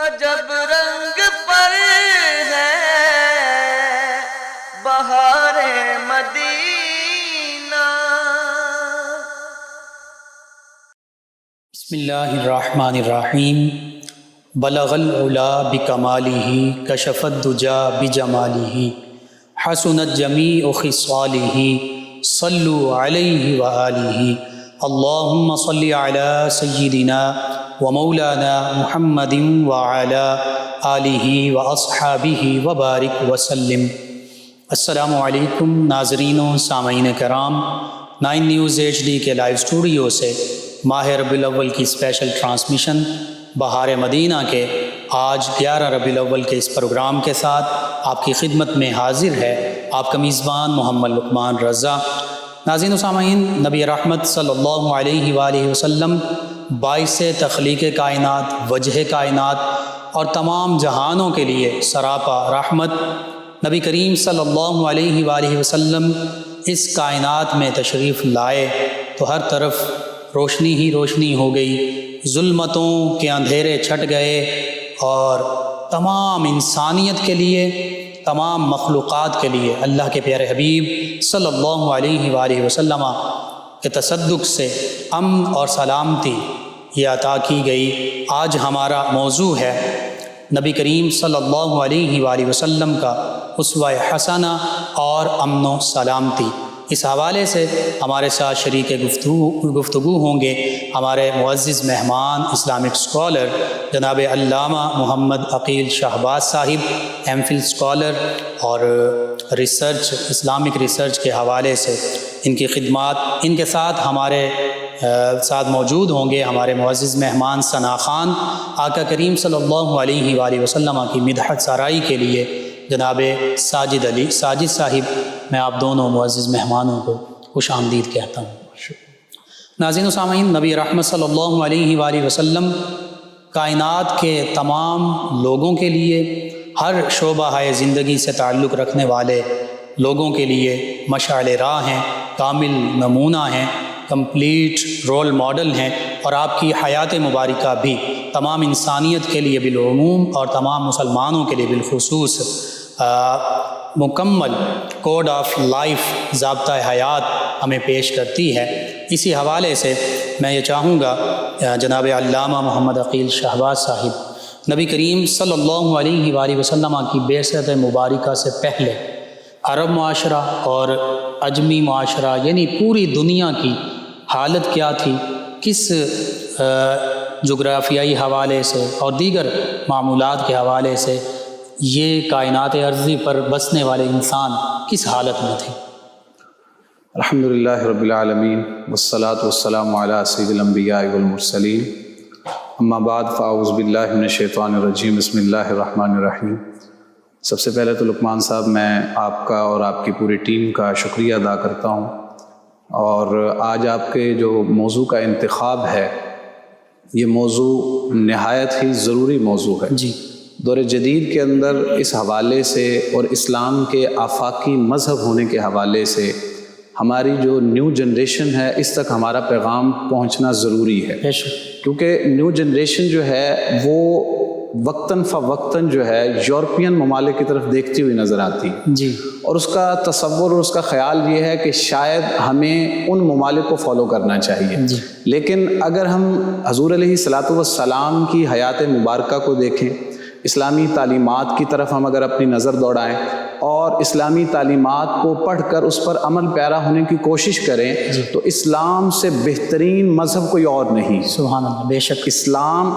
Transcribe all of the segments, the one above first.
عجب رنگ پر ہے بہار مدینہ۔ بسم اللہ الرحمن الرحیم۔ بلغ العلا بکمالہ کشف الدجا بجمالہ حسنت جمیع خصالہ صلوا علیہ وآلہ۔ اللہم صلی علی سیدنا ومولانا محمد وعلی آلہ واصحابہ وبارک وسلم۔ السلام علیکم ناظرین و سامعین کرام، 9 نیوز HD کے لائیو اسٹوڈیو سے ماہ ربیع الاول کی اسپیشل ٹرانسمیشن بہار مدینہ کے آج 11 ربیع الاول کے اس پروگرام کے ساتھ آپ کی خدمت میں حاضر ہے آپ کا میزبان محمد لقمان رضا۔ ناظرین و سامعین، نبی رحمت صلی اللہ علیہ وآلہ وسلم باعث تخلیق کائنات، وجہ کائنات اور تمام جہانوں کے لیے سراپا رحمت، نبی کریم صلی اللہ علیہ وآلہ وسلم اس کائنات میں تشریف لائے تو ہر طرف روشنی ہی روشنی ہو گئی، ظلمتوں کے اندھیرے چھٹ گئے اور تمام انسانیت کے لیے، تمام مخلوقات کے لیے اللہ کے پیارے حبیب صلی اللہ علیہ وآلہ وسلم کے تصدق سے امن اور سلامتی یہ عطا کی گئی۔ آج ہمارا موضوع ہے نبی کریم صلی اللہ علیہ وآلہ وسلم کا اسوہ حسنہ اور امن و سلامتی۔ اس حوالے سے ہمارے ساتھ شریک گفتگو ہوں گے ہمارے معزز مہمان اسلامک اسکالر جناب علامہ محمد عقیل شہباز صاحب، MPhil اسکالر اور ریسرچ، اسلامک ریسرچ کے حوالے سے ان کی خدمات۔ ان کے ساتھ ہمارے ساتھ موجود ہوں گے ہمارے معزز مہمان ثنا خان، آقا کریم صلی اللہ علیہ وآلہ وسلم کی مدحت سرائی کے لیے جناب ساجد علی ساجد صاحب۔ میں آپ دونوں معزز مہمانوں کو خوش آمدید کہتا ہوں۔ ناظرین و سامعین، نبی رحمت صلی اللہ علیہ وآلہ وسلم کائنات کے تمام لوگوں کے لیے، ہر شعبہ زندگی سے تعلق رکھنے والے لوگوں کے لیے مشعل راہ ہیں، کامل نمونہ ہیں، کمپلیٹ رول ماڈل ہیں، اور آپ کی حیات مبارکہ بھی تمام انسانیت کے لیے بالعموم اور تمام مسلمانوں کے لیے بالخصوص مکمل کوڈ آف لائف، ضابطہ حیات ہمیں پیش کرتی ہے۔ اسی حوالے سے میں یہ چاہوں گا جناب علامہ محمد عقیل شہباز صاحب، نبی کریم صلی اللہ علیہ وآلہ وسلم کی بعثت مبارکہ سے پہلے عرب معاشرہ اور عجمی معاشرہ یعنی پوری دنیا کی حالت کیا تھی، کس جغرافیائی حوالے سے اور دیگر معمولات کے حوالے سے یہ کائنات ارضی پر بسنے والے انسان کس حالت میں تھے؟ الحمدللہ رب العالمین والصلاة والسلام علی سید الانبیاء والمرسلین، اما بعد فاعوذ باللہ من الشیطان الرجیم، بسم اللہ الرحمن الرحیم۔ سب سے پہلے تو لقمان صاحب، میں آپ کا اور آپ کی پوری ٹیم کا شکریہ ادا کرتا ہوں، اور آج آپ کے جو موضوع کا انتخاب ہے یہ موضوع نہایت ہی ضروری موضوع ہے۔ جی، دور جدید کے اندر اس حوالے سے اور اسلام کے آفاقی مذہب ہونے کے حوالے سے ہماری جو نیو جنریشن ہے اس تک ہمارا پیغام پہنچنا ضروری ہے، کیونکہ نیو جنریشن جو ہے وہ وقتاً فوقتاً جو ہے یورپین ممالک کی طرف دیکھتی ہوئی نظر آتی ہے، جی، اور اس کا تصور اور اس کا خیال یہ ہے کہ شاید ہمیں ان ممالک کو فالو کرنا چاہیے۔ جی، لیکن اگر ہم حضور علیہ الصلاۃ والسلام کی حیات مبارکہ کو دیکھیں، اسلامی تعلیمات کی طرف ہم اگر اپنی نظر دوڑائیں اور اسلامی تعلیمات کو پڑھ کر اس پر عمل پیرا ہونے کی کوشش کریں، تو اسلام سے بہترین مذہب کوئی اور نہیں۔ سبحان اللہ، بے شک، اسلام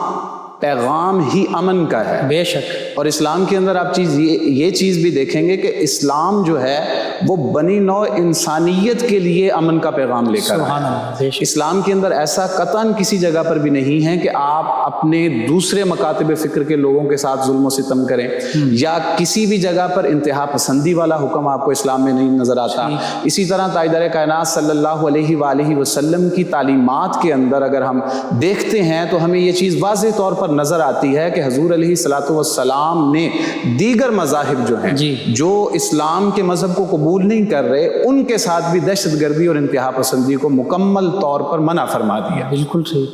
پیغام ہی امن کا ہے، بے شک، اور اسلام کے اندر آپ یہ چیز بھی دیکھیں گے کہ اسلام جو ہے وہ بنی نوع انسانیت کے لیے امن کا پیغام لے کر سبحان اللہ، بے شک، اسلام کے اندر ایسا قطعاً کسی جگہ پر بھی نہیں ہے کہ آپ اپنے دوسرے مکاتب فکر کے لوگوں کے ساتھ ظلم و ستم کریں، یا کسی بھی جگہ پر انتہا پسندی والا حکم آپ کو اسلام میں نہیں نظر آتا۔ اسی طرح تاجدار کائنات صلی اللہ علیہ وآلہ وسلم کی تعلیمات کے اندر اگر ہم دیکھتے ہیں تو ہمیں یہ چیز واضح طور پر نظر آتی ہے کہ حضور علیہ الصلاۃ والسلام نے دیگر مذاہب جو ہیں، جو اسلام کے مذہب کو قبول نہیں کر رہے، ان کے ساتھ بھی دہشت گردی اور انتہا پسندی کو مکمل طور پر منع فرما دیا۔ بالکل صحیح۔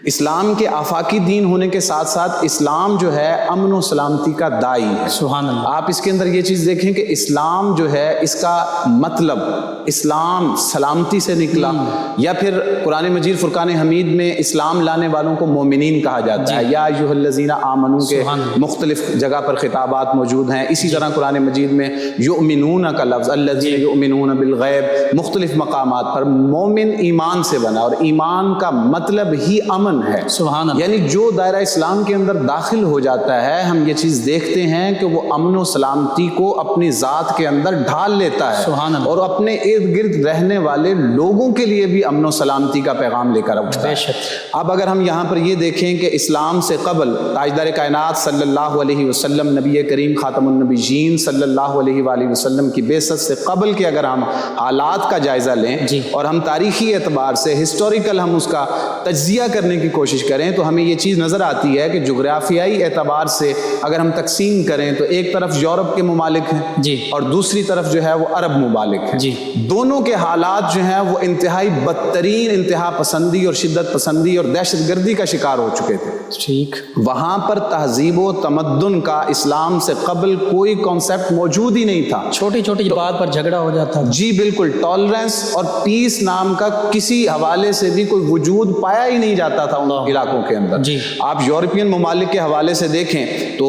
اسلام کے آفاقی دین ہونے کے ساتھ ساتھ اسلام جو ہے امن و سلامتی کا داعی ہے. سبحان اللہ. آپ اس کے اندر یہ چیز دیکھیں کہ اسلام جو ہے اس کا مطلب اسلام سلامتی سے نکلا، یا پھر قرآن مجید فرقان حمید میں اسلام لانے والوں کو مومنین کہا جاتا ہے. یا ایھا الذین آمنوا کے مختلف جگہ پر خطابات موجود ہیں. اسی طرح قرآن مجید میں یؤمنون کا لفظ، الذین یؤمنون بالغیب، مختلف مقامات پر مومن ایمان سے بنا، اور ایمان کا مطلب ہی امن ہے. سبحان اللہ. یعنی جو دائرہ اسلام کے اندر داخل ہو جاتا ہے، ہم یہ چیز دیکھتے ہیں کہ وہ امن و سلامتی کو اپنی ذات کے اندر ڈھال لیتا ہے، سبحان اللہ. اور اپنے ارد گرد رہنے والے لوگوں کے لیے بھی امن و سلامتی کا پیغام لے کر اٹھتا ہے. اب اگر ہم یہاں پر یہ دیکھیں کہ اسلام سے قبل تاجدار کائنات صلی اللہ علیہ وسلم، نبی کریم خاتم النبیین صلی اللہ علیہ وآلہ وسلم کی بعثت سے قبل کے اگر ہم حالات کا جائزہ لیں اور ہم تاریخی اعتبار سے ہسٹوریکل ہم اس کا تجزیہ کرنے کی کوشش کریں، تو ہمیں یہ چیز نظر آتی ہے کہ جغرافیائی اعتبار سے اگر ہم تقسیم کریں تو ایک طرف یورپ کے ممالک ہیں اور دوسری طرف جو ہے وہ عرب ممالک ہیں. دونوں کے حالات جو ہیں وہ انتہائی بدترین انتہا پسندی اور شدت پسندی اور دہشت گردی کا شکار ہو چکے تھے. ٹھیک. وہاں پر تہذیب و تمدن کا اسلام سے قبل کوئی کانسیپٹ موجود ہی نہیں تھا. چھوٹی چھوٹی بات پر جھگڑا ہو جاتا. جی بالکل. ٹالرنس اور پیس نام کا کسی حوالے سے بھی کوئی وجود پایا ہی نہیں جاتا تھا ان علاقوں کے اندر. آپ یورپین ممالک کے حوالے سے دیکھیں تو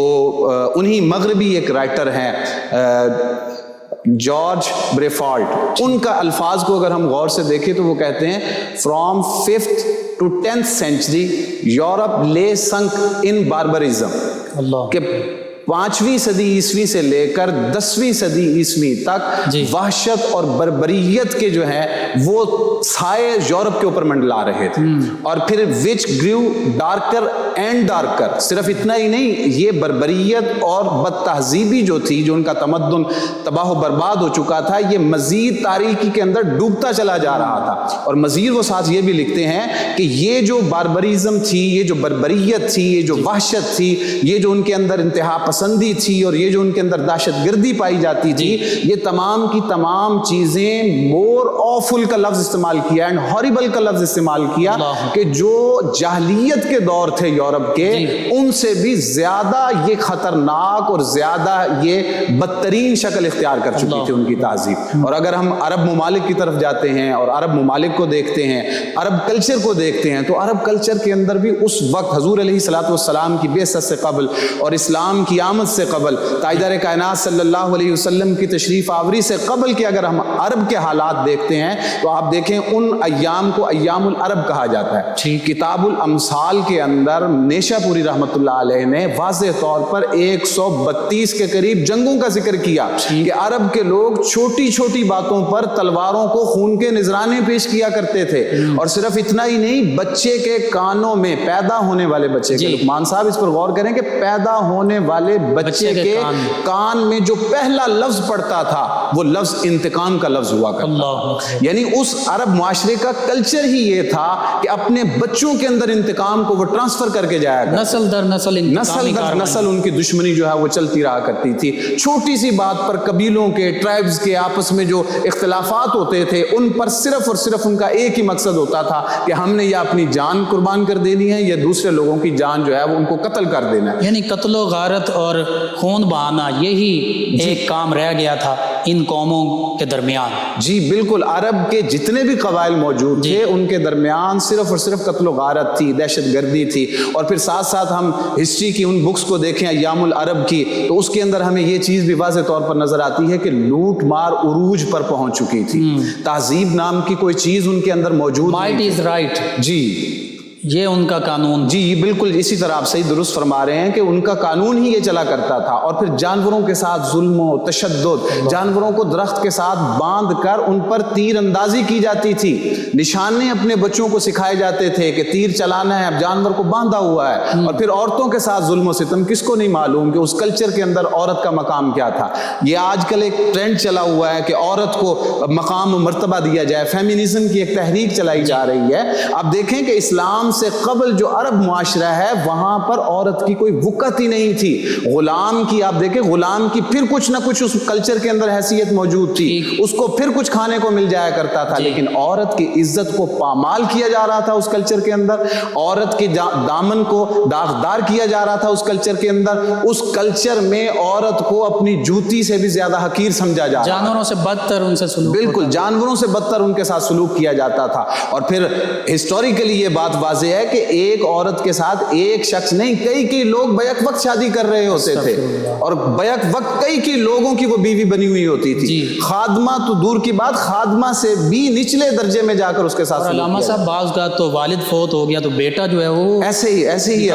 انہی مغربی ایک رائٹر ہیں جارج بریفالٹ، ان کا الفاظ کو اگر ہم غور سے دیکھیں تو وہ کہتے ہیں from 5th to 10th century Europe لے سنک ان باربرزم، کہ 5ویں صدی عیسوی سے لے کر 10ویں صدی عیسوی تک وحشت اور بربریت کے جو ہیں وہ سائے یورپ کے اوپر منڈلا رہے تھے. اور پھر وچ گریو ڈارکر اینڈ ڈارکر. صرف اتنا ہی نہیں، یہ بربریت اور بد تہذیبی جو تھی، جو ان کا تمدن تباہ و برباد ہو چکا تھا، یہ مزید تاریکی کے اندر ڈوبتا چلا جا رہا تھا. اور مزید وہ ساتھ یہ بھی لکھتے ہیں کہ یہ جو باربریزم تھی، یہ جو بربریت تھی، یہ جو وحشت تھی، یہ جو ان کے اندر انتہا پسندی تھی، اور یہ جو ان کے اندر دہشت گردی پائی جاتی تھی، یہ تمام کی تمام چیزیں مور آفل کا لفظ استعمال کیا، اینڈ ہاریبل کا لفظ استعمال کیا، کہ جو جاہلیت کے دور تھے یورپ کے، ان سے بھی زیادہ یہ خطرناک اور زیادہ یہ بدترین شکل اختیار کر چکی تھی ان کی تہذیب. اور اگر ہم عرب ممالک کی طرف جاتے ہیں اور عرب ممالک کو دیکھتے ہیں، عرب کلچر کو دیکھتے ہیں، تو عرب کلچر کے اندر بھی اس وقت حضور علیہ الصلوۃ والسلام کی بعثت سے قبل اور اسلام کی آمد سے قبل، تاجدار کائنات صلی اللہ علیہ وسلم کی تشریف آوری سے قبل کے اگر ہم عرب کے حالات دیکھتے ہیں تو آپ دیکھیں ان ایام کو ایام العرب کہا جاتا ہے. کتاب الامثال کے اندر نیشہ پوری رحمۃ اللہ علیہ نے واضح طور پر 132 کے قریب جنگوں کا ذکر کیا کہ عرب کے لوگ چھوٹی چھوٹی باتوں پر تلواروں کو خون کے نذرانے پیش کیا کرتے تھے. اور صرف اتنا ہی نہیں، بچے کے کانوں میں، پیدا ہونے والے بچے کے، لقمان صاحب اس پر غور کریں کہ پیدا ہونے والے بچے کے کان میں جو پہلا لفظ پڑتا تھا وہ لفظ انتقام کا لفظ ہوا کرتا. یعنی اس عرب معاشرے کا کلچر ہی یہ تھا کہ اپنے بچوں کے اندر انتقام کو وہ ٹرانسفر کر کے جایا کرتا. نسل در نسل ان کی دشمنی جو ہے وہ چلتی رہا کرتی تھی. چھوٹی سی بات پر قبیلوں کے، ٹرائبز کے آپس میں جو اختلافات ہوتے تھے، ان پر صرف اور صرف ان کا ایک ہی مقصد ہوتا تھا کہ ہم نے یا اپنی جان قربان کر دینی ہے یا دوسرے لوگوں کی جان جو ہے وہ ان کو قتل کر دینا ہے. یعنی قتل و غارت اور خون بہانا یہی ایک کام رہ گیا تھا ان قوموں کے درمیان. جی بالکل. عرب کے جتنے بھی قبائل موجود تھے ان کے درمیان صرف اور صرف قتل و غارت تھی، دہشت گردی تھی. اور پھر ساتھ ساتھ ہم ہسٹری کی ان بکس کو دیکھیں ایام العرب کی، تو اس کے اندر ہمیں یہ چیز بھی واضح طور پر نظر آتی ہے کہ لوٹ مار عروج پر پہنچ چکی تھی. تہذیب نام کی کوئی چیز ان کے اندر موجود نہیں. Might is right. جی یہ ان کا قانون. جی بالکل اسی طرح آپ صحیح درست فرما رہے ہیں کہ ان کا قانون ہی یہ چلا کرتا تھا. اور پھر جانوروں کے ساتھ ظلم و تشدد، جانوروں کو درخت کے ساتھ باندھ کر ان پر تیر اندازی کی جاتی تھی. نشانے اپنے بچوں کو سکھائے جاتے تھے کہ تیر چلانا ہے، اب جانور کو باندھا ہوا ہے. اور پھر عورتوں کے ساتھ ظلم و ستم، کس کو نہیں معلوم کہ اس کلچر کے اندر عورت کا مقام کیا تھا. یہ آج کل ایک ٹرینڈ چلا ہوا ہے کہ عورت کو مقام و مرتبہ دیا جائے، فیمینزم کی ایک تحریک چلائی جا رہی ہے. آپ دیکھیں کہ اسلام سے قبل جو عرب معاشرہ ہے وہاں پر عورت کی کوئی وقت ہی نہیں تھی. غلام کی آپ دیکھیں، غلام کی پھر کچھ نہ کچھ اس کلچر کے اندر حیثیت موجود تھی، اس کو پھر کچھ کھانے کو مل جایا کرتا تھا، لیکن عورت کی عزت کو پامال کیا جا رہا تھا اس کلچر کے اندر، عورت کے دامن کو داغدار کیا جا رہا تھا اس کلچر کے اندر. اس کلچر میں عورت کو اپنی جوتی سے بھی زیادہ حقیر سمجھا جا رہا، جانوروں سے بدتر ان سے سلوک، بالکل جانوروں سے بدتر ان کے ساتھ سلوک کیا جاتا تھا. اور پھر ہسٹوریکلی یہ بات واضح ہے کہ ایک عورت کے ساتھ ایک شخص نہیں، کئی لوگ بیک وقت شادی کر رہے ہوتے تھے، اور بیک وقت کئی لوگوں کی وہ بیوی بنی ہوئی ہوتی تھی. خادمہ تو دور کی بات، خادمہ سے بھی نچلے درجے میں جا کر اس کے ساتھ سلوک کیا. علامہ صاحب بعض کا تو والد فوت ہو گیا تو بیٹا جو ہے وہ ایسے ہی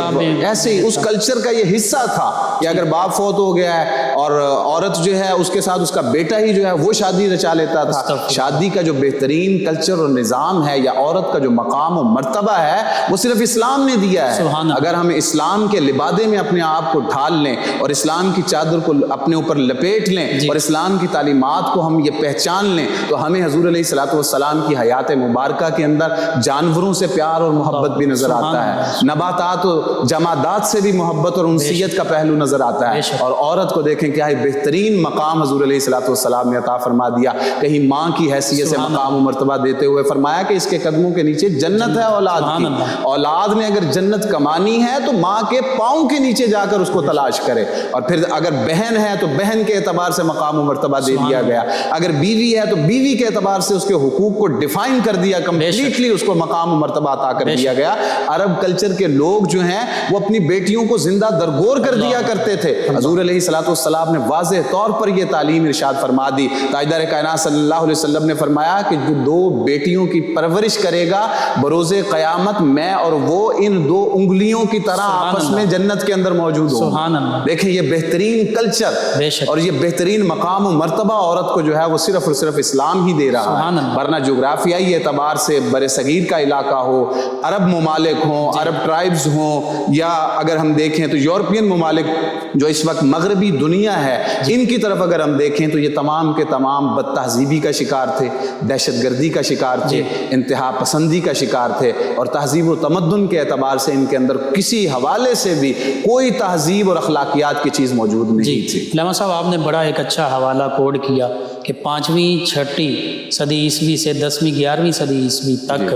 اس کلچر کا یہ حصہ تھا کہ اگر باپ فوت ہو گیا ہے اور عورت جو ہے اس کے ساتھ اس کا بیٹا ہی جو ہے وہ شادی رچا لیتا تھا. شادی کا جو بہترین کلچر اور نظام ہے یا عورت کا جو مقام و مرتبہ ہے وہ صرف اسلام نے دیا ہے. اگر ہم اسلام کے لبادے میں اپنے آپ کو ڈھال لیں اور اسلام کی چادر کو اپنے اوپر لپیٹ لیں اور اسلام کی تعلیمات کو ہم یہ پہچان لیں تو ہمیں حضور علیہ الصلوۃ والسلام کی حیات مبارکہ کے اندر جانوروں سے پیار اور محبت بھی نظر آتا ہے، نباتات و جمادات سے بھی محبت اور انسیت کا پہلو نظر آتا ہے. اور عورت کو دیکھیں کیا ہے بہترین مقام حضور علیہ الصلوۃ والسلام نے عطا فرما دیا. کہیں ماں کی حیثیت سے مقام و مرتبہ دیتے ہوئے فرمایا کہ اس کے قدموں کے نیچے جنت ہے اولاد کی. اولاد نے اگر جنت کمانی ہے تو ماں کے پاؤں کے نیچے جا کر اس کو تلاش کرے. اور پھر اگر بہن ہے تو بہن کے اعتبار سے مقام و مرتبہ دے دیا گیا. اگر بیوی ہے تو بیوی کے اعتبار سے اس کے حقوق کو ڈیفائن کر دیا، کمپلیٹلی اس کو مقام و مرتبہ عطا کر دیا گیا. عرب کلچر کے لوگ جو ہیں وہ اپنی بیٹیوں کو زندہ درگور کر دیا کرتے تھے. حضور علیہ الصلوۃ والسلام نے واضح طور پر یہ تعلیم ارشاد فرما دی. تاجدار کائنات صلی اللہ علیہ وسلم نے فرمایا کہ جو دو بیٹیوں کی پرورش کرے گا بروز قیامت میں اور وہ ان دو انگلیوں کی طرح آپس میں جنت کے اندر موجود ہوں. دیکھیں یہ بہترین کلچر اور یہ بہترین مقام و مرتبہ عورت کو جو ہے وہ صرف اور صرف اسلام ہی دے رہا ہے. ورنہ جغرافیائی اعتبار سے بر صغیر کا علاقہ ہو، عرب ممالک ہوں، عرب ٹرائبز ہوں، یا اگر ہم دیکھیں تو یورپین ممالک جو اس وقت مغربی دنیا ہے ان کی طرف اگر ہم دیکھیں تو یہ تمام کے تمام بد تہذیبی کا شکار تھے، دہشت گردی کا شکار تھے، انتہا پسندی کا شکار تھے، اور تہذیب و تمدن کے اعتبار سے ان کے اندر کسی حوالے سے بھی کوئی تہذیب اور اخلاقیات کی چیز موجود نہیں تھی. علامہ صاحب آپ نے بڑا ایک اچھا حوالہ کوڈ کیا کہ 5ویں 6ٹی صدی عیسوی سے 10ویں 11ویں صدی عیسوی تک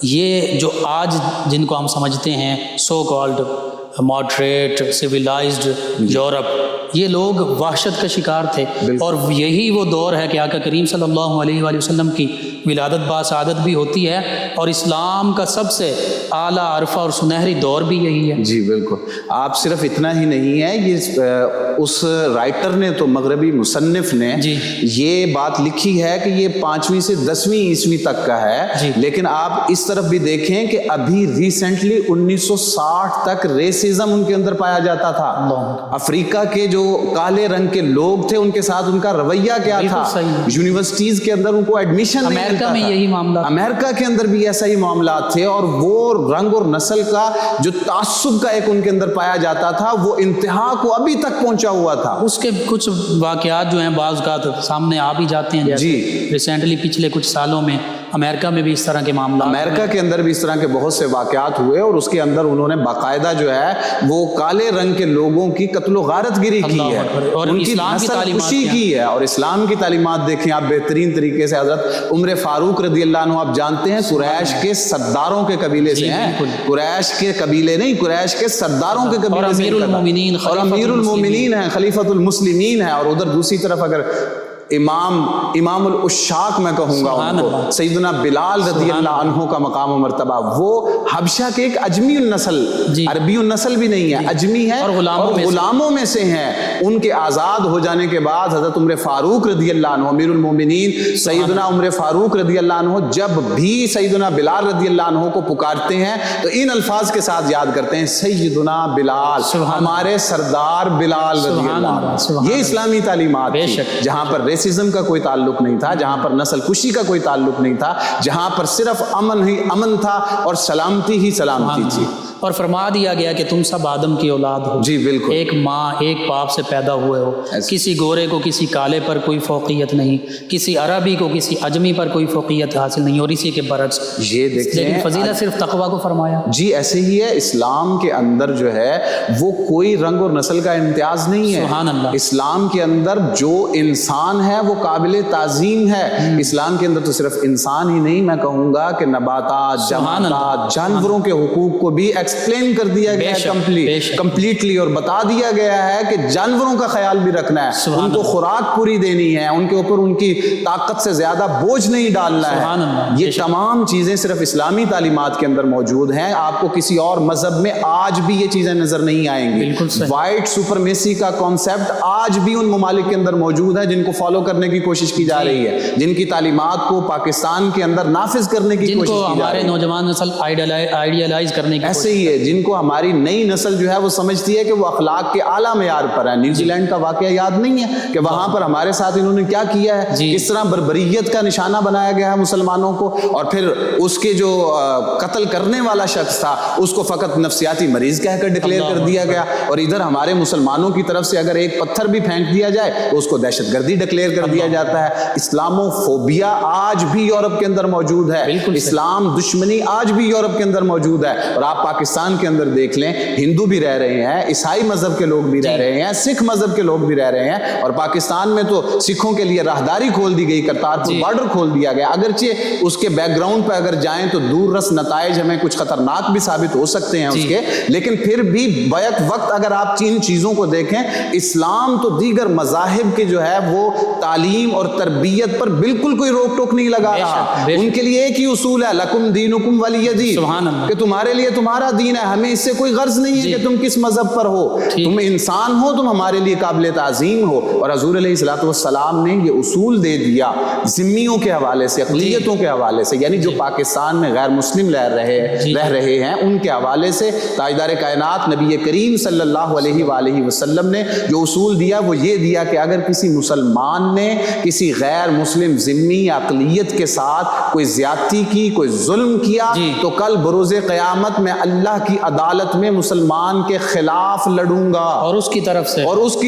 یہ جو آج جن کو ہم سمجھتے ہیں so called moderate civilised Europe, یہ لوگ وحشت کا شکار تھے. اور یہی وہ دور ہے کہ آقا کریم صلی اللہ علیہ وآلہ وسلم کی ولادت باسعادت بھی ہوتی ہے، اور اسلام کا سب سے اعلیٰ عرفہ اور سنہری دور بھی یہی ہے. جی بالکل. آپ صرف اتنا ہی نہیں ہے، یہ اس رائٹر نے تو مغربی مصنف نے یہ بات لکھی ہے کہ یہ 5ویں سے 10ویں عیسوی تک کا ہے، لیکن آپ اس طرف بھی دیکھیں کہ ابھی ریسنٹلی 1960 تک ریسزم ان کے اندر پایا جاتا تھا. افریقہ کے جو کالے رنگ کے لوگ تھے ان کے ساتھ ان کا رویہ کیا تھا، یونیورسٹیز کے اندر ان کو ایڈمیشن نہیں ملتا تھا. یہی معاملہ امریکہ کے اندر بھی ایسا ہی معاملات تھے، اور وہ رنگ اور نسل کا جو تعصب کا ایک ان کے اندر پایا جاتا تھا وہ انتہا کو ابھی تک پہنچا ہوا تھا. اس کے کچھ واقعات جو ہیں بعض کا سامنے آ بھی جاتے ہیں. ریسنٹلی پچھلے کچھ سالوں میں امریکہ میں بھی اس طرح کے معاملات، امریکہ کے اندر بھی اس طرح کے بہت سے واقعات ہوئے، اور اس کے اندر انہوں نے باقاعدہ جو ہے وہ کالے رنگ کے لوگوں کی قتل و غارت گیری کی ہے اور ان کی نسل کشی کی ہے. اور اسلام کی تعلیمات دیکھیں آپ بہترین طریقے سے. حضرت عمر فاروق رضی اللہ عنہ آپ جانتے ہیں قریش کے سرداروں کے قبیلے سے ہیں، قریش کے قبیلے نہیں، قریش کے سرداروں کے قبیلے سے، اور امیر المومنین ہیں، خلیفۃ المسلمین ہیں. اور ادھر دوسری طرف اگر امام العشاق میں کہوں گا ان کو، سیدنا بلال رضی اللہ عنہ کا مقام و مرتبہ، وہ حبشہ کے ایک اجمی النسل، عربی النسل بھی نہیں ہے، اجمی ہے، اور غلاموں میں سے ہیں. ان کے آزاد ہو جانے کے بعد حضرت عمر فاروق رضی اللہ عنہ، امیر المومنین سیدنا عمر فاروق رضی اللہ عنہ جب بھی سیدنا بلال رضی اللہ عنہ کو پکارتے ہیں تو ان الفاظ کے ساتھ یاد کرتے ہیں، سیدنا بلال، ہمارے سردار بلال رضی اللہ عنہ. یہ اسلامی تعلیمات تھی جہاں پر ریسزم کا کوئی تعلق نہیں تھا، جہاں پر نسل کشی کا کوئی تعلق نہیں تھا، جہاں پر صرف امن ہی امن تھا اور سلامتی ہی سلامتی تھی. اور فرما دیا گیا کہ تم سب آدم کی اولاد ہو. جی بالکل. ایک ماں ایک باپ سے پیدا ہوئے ہو. کسی گورے کو کسی کالے پر کوئی فوقیت نہیں, کسی عربی کو کسی عجمی پر کوئی فوقیت حاصل نہیں, اور اسی کے برعکس یہ دیکھیں لیکن فضیلت صرف تقویٰ کو فرمایا. جی ایسے ہی ہے, اسلام کے اندر جو ہے وہ کوئی رنگ اور نسل کا امتیاز نہیں ہے. سبحان اللہ. اسلام کے اندر جو انسان ہے وہ قابل تعظیم ہے. اسلام کے اندر تو صرف انسان ہی نہیں, میں کہوں گا کہ نباتات, جمادات, جانوروں کے حقوق کو بھی ایکسپلین کر دیا گیا ہے کمپلیٹلی, اور بتا دیا گیا ہے کہ جانوروں کا خیال بھی رکھنا ہے, ان کو خوراک پوری دینی ہے, ان کے اوپر ان کی طاقت سے زیادہ بوجھ نہیں ڈالنا ہے. یہ تمام چیزیں صرف اسلامی تعلیمات کے اندر موجود ہیں. آپ کو کسی اور مذہب میں آج بھی یہ چیزیں نظر نہیں آئیں گی. وائٹ سپرمیسی کا کانسیپٹ آج بھی ان ممالک کے اندر موجود ہے جن کو فالو کرنے کی کوشش کی جا رہی ہے, جن کی تعلیمات کو پاکستان کے اندر نافذ کرنے کی کوشش کی جا رہی ہے, ہمارے نوجوان نسل آئیڈیالائز کرنے کی ایسے ہی ہے جن کو ہماری نئی نسل جو ہے وہ سمجھتی ہے کہ وہ اخلاق کے اعلیٰ معیار پر ہے. نیوزی لینڈ کا واقعہ یاد نہیں ہے کہ وہاں پر ہمارے ساتھ انہوں نے کیا کیا ہے, کس طرح بربریت کا نشانہ بنایا گیا ہے مسلمانوں کو, اور پھر اس کے جو قتل کرنے والا شخص تھا اس کو فقط نفسیاتی مریض کہہ کر ڈکلیئر کر دیا گیا. اور ادھر ہمارے مسلمانوں کی طرف سے اگر ایک پتھر بھی پھینک دیا جائے تو اس کو دہشت گردی ڈکلیئر کر دیا جاتا ہے. اسلامو فوبیا آج بھی یورپ کے اندر موجود ہے, اسلام دشمنی آج بھی یورپ کے اندر موجود ہے. اور آپ پاکستان کے اندر دیکھ لیں, ہندو بھی رہ رہے ہیں, عیسائی مذہب کے لوگ بھی رہ رہے ہیں, سکھ مذہب کے لوگ بھی رہ رہے ہیں, اور پاکستان میں تو سکھوں کے لیے راہداری کھول دی گئی, کرتارپور بارڈر کھول دیا گیا. اگرچہ اس کے بیک گراؤنڈ پہ اگر جائیں تو دور رس نتائج ہمیں کچھ خطرناک بھی ثابت ہو سکتے ہیں اس کے, لیکن پھر بھی بیک وقت اگر آپ ان چیزوں کو دیکھیں, اسلام تو دیگر مذاہب کے جو ہے وہ تعلیم اور تربیت پر بالکل کوئی روک ٹوک نہیں لگا رہا. ان کے لیے ایک ہی اصول ہے, لکم دینکم ولی دین, کہ تمہارے لیے تمہارا دین ہے, ہمیں اس سے کوئی غرض نہیں ہے کہ تم کس مذہب پر ہو, تم انسان ہو, تم ہمارے لیے قابل تعظیم ہو. اور حضور علیہ الصلوۃ والسلام نے یہ اصول دے دیا ذمیوں کے حوالے سے, اقلیتوں کے حوالے سے, یعنی جو پاکستان میں غیر مسلم رہ رہے ہیں ان کے حوالے سے. تاجدار کائنات نبی کریم صلی اللہ علیہ وآلہ وسلم نے جو اصول دیا وہ یہ دیا کہ اگر کسی مسلمان نے کسی غیر مسلم ذمی یا اقلیت کے ساتھ کوئی زیادتی کی, کوئی ظلم کیا, تو کل بروز قیامت میں اللہ کی عدالت میں مسلمان کے خلاف لڑوں گا, اور اس کی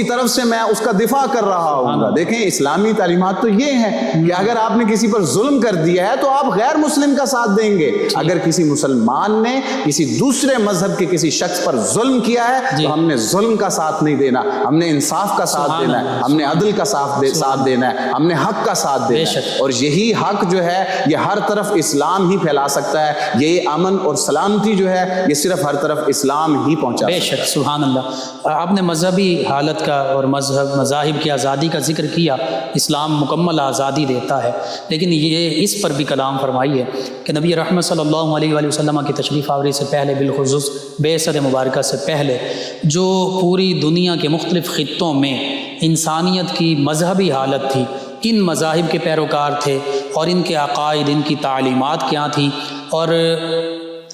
طرف سے میں اس کا دفاع کر رہا ہوں گا. دیکھیں اسلامی تعلیمات تو یہ ہیں کہ اگر آپ نے کسی پر ظلم کر دیا ہے تو آپ غیر مسلم کا ساتھ دیں گے. اگر کسی مسلمان نے کسی دوسرے مذہب کے کسی شخص پر ظلم کیا ہے تو ہم نے ظلم کا ساتھ نہیں دینا, ہم نے انصاف کا ساتھ دینا ہے, ہم نے عدل کا ساتھ دینا ہے, ہم نے حق کا ساتھ دینا ہے. اور یہی حق جو ہے یہ ہر طرف اسلام ہی پھیلا سکتا ہے. یہ امن اور سلامتی جو ہے یہ صرف ہر طرف اسلام ہی پہنچا. بے شک, سبحان اللہ. آپ نے مذہبی حالت کا اور مذاہب کی آزادی کا ذکر کیا. اسلام مکمل آزادی دیتا ہے, لیکن یہ اس پر بھی کلام فرمائیے کہ نبی رحمت صلی اللہ علیہ وآلہ وسلم کی تشریف آوری سے پہلے, بالخصوص بعثت مبارکہ سے پہلے, جو پوری دنیا کے مختلف خطوں میں انسانیت کی مذہبی حالت تھی, کن مذاہب کے پیروکار تھے اور ان کے عقائد, ان کی تعلیمات کیا تھیں, اور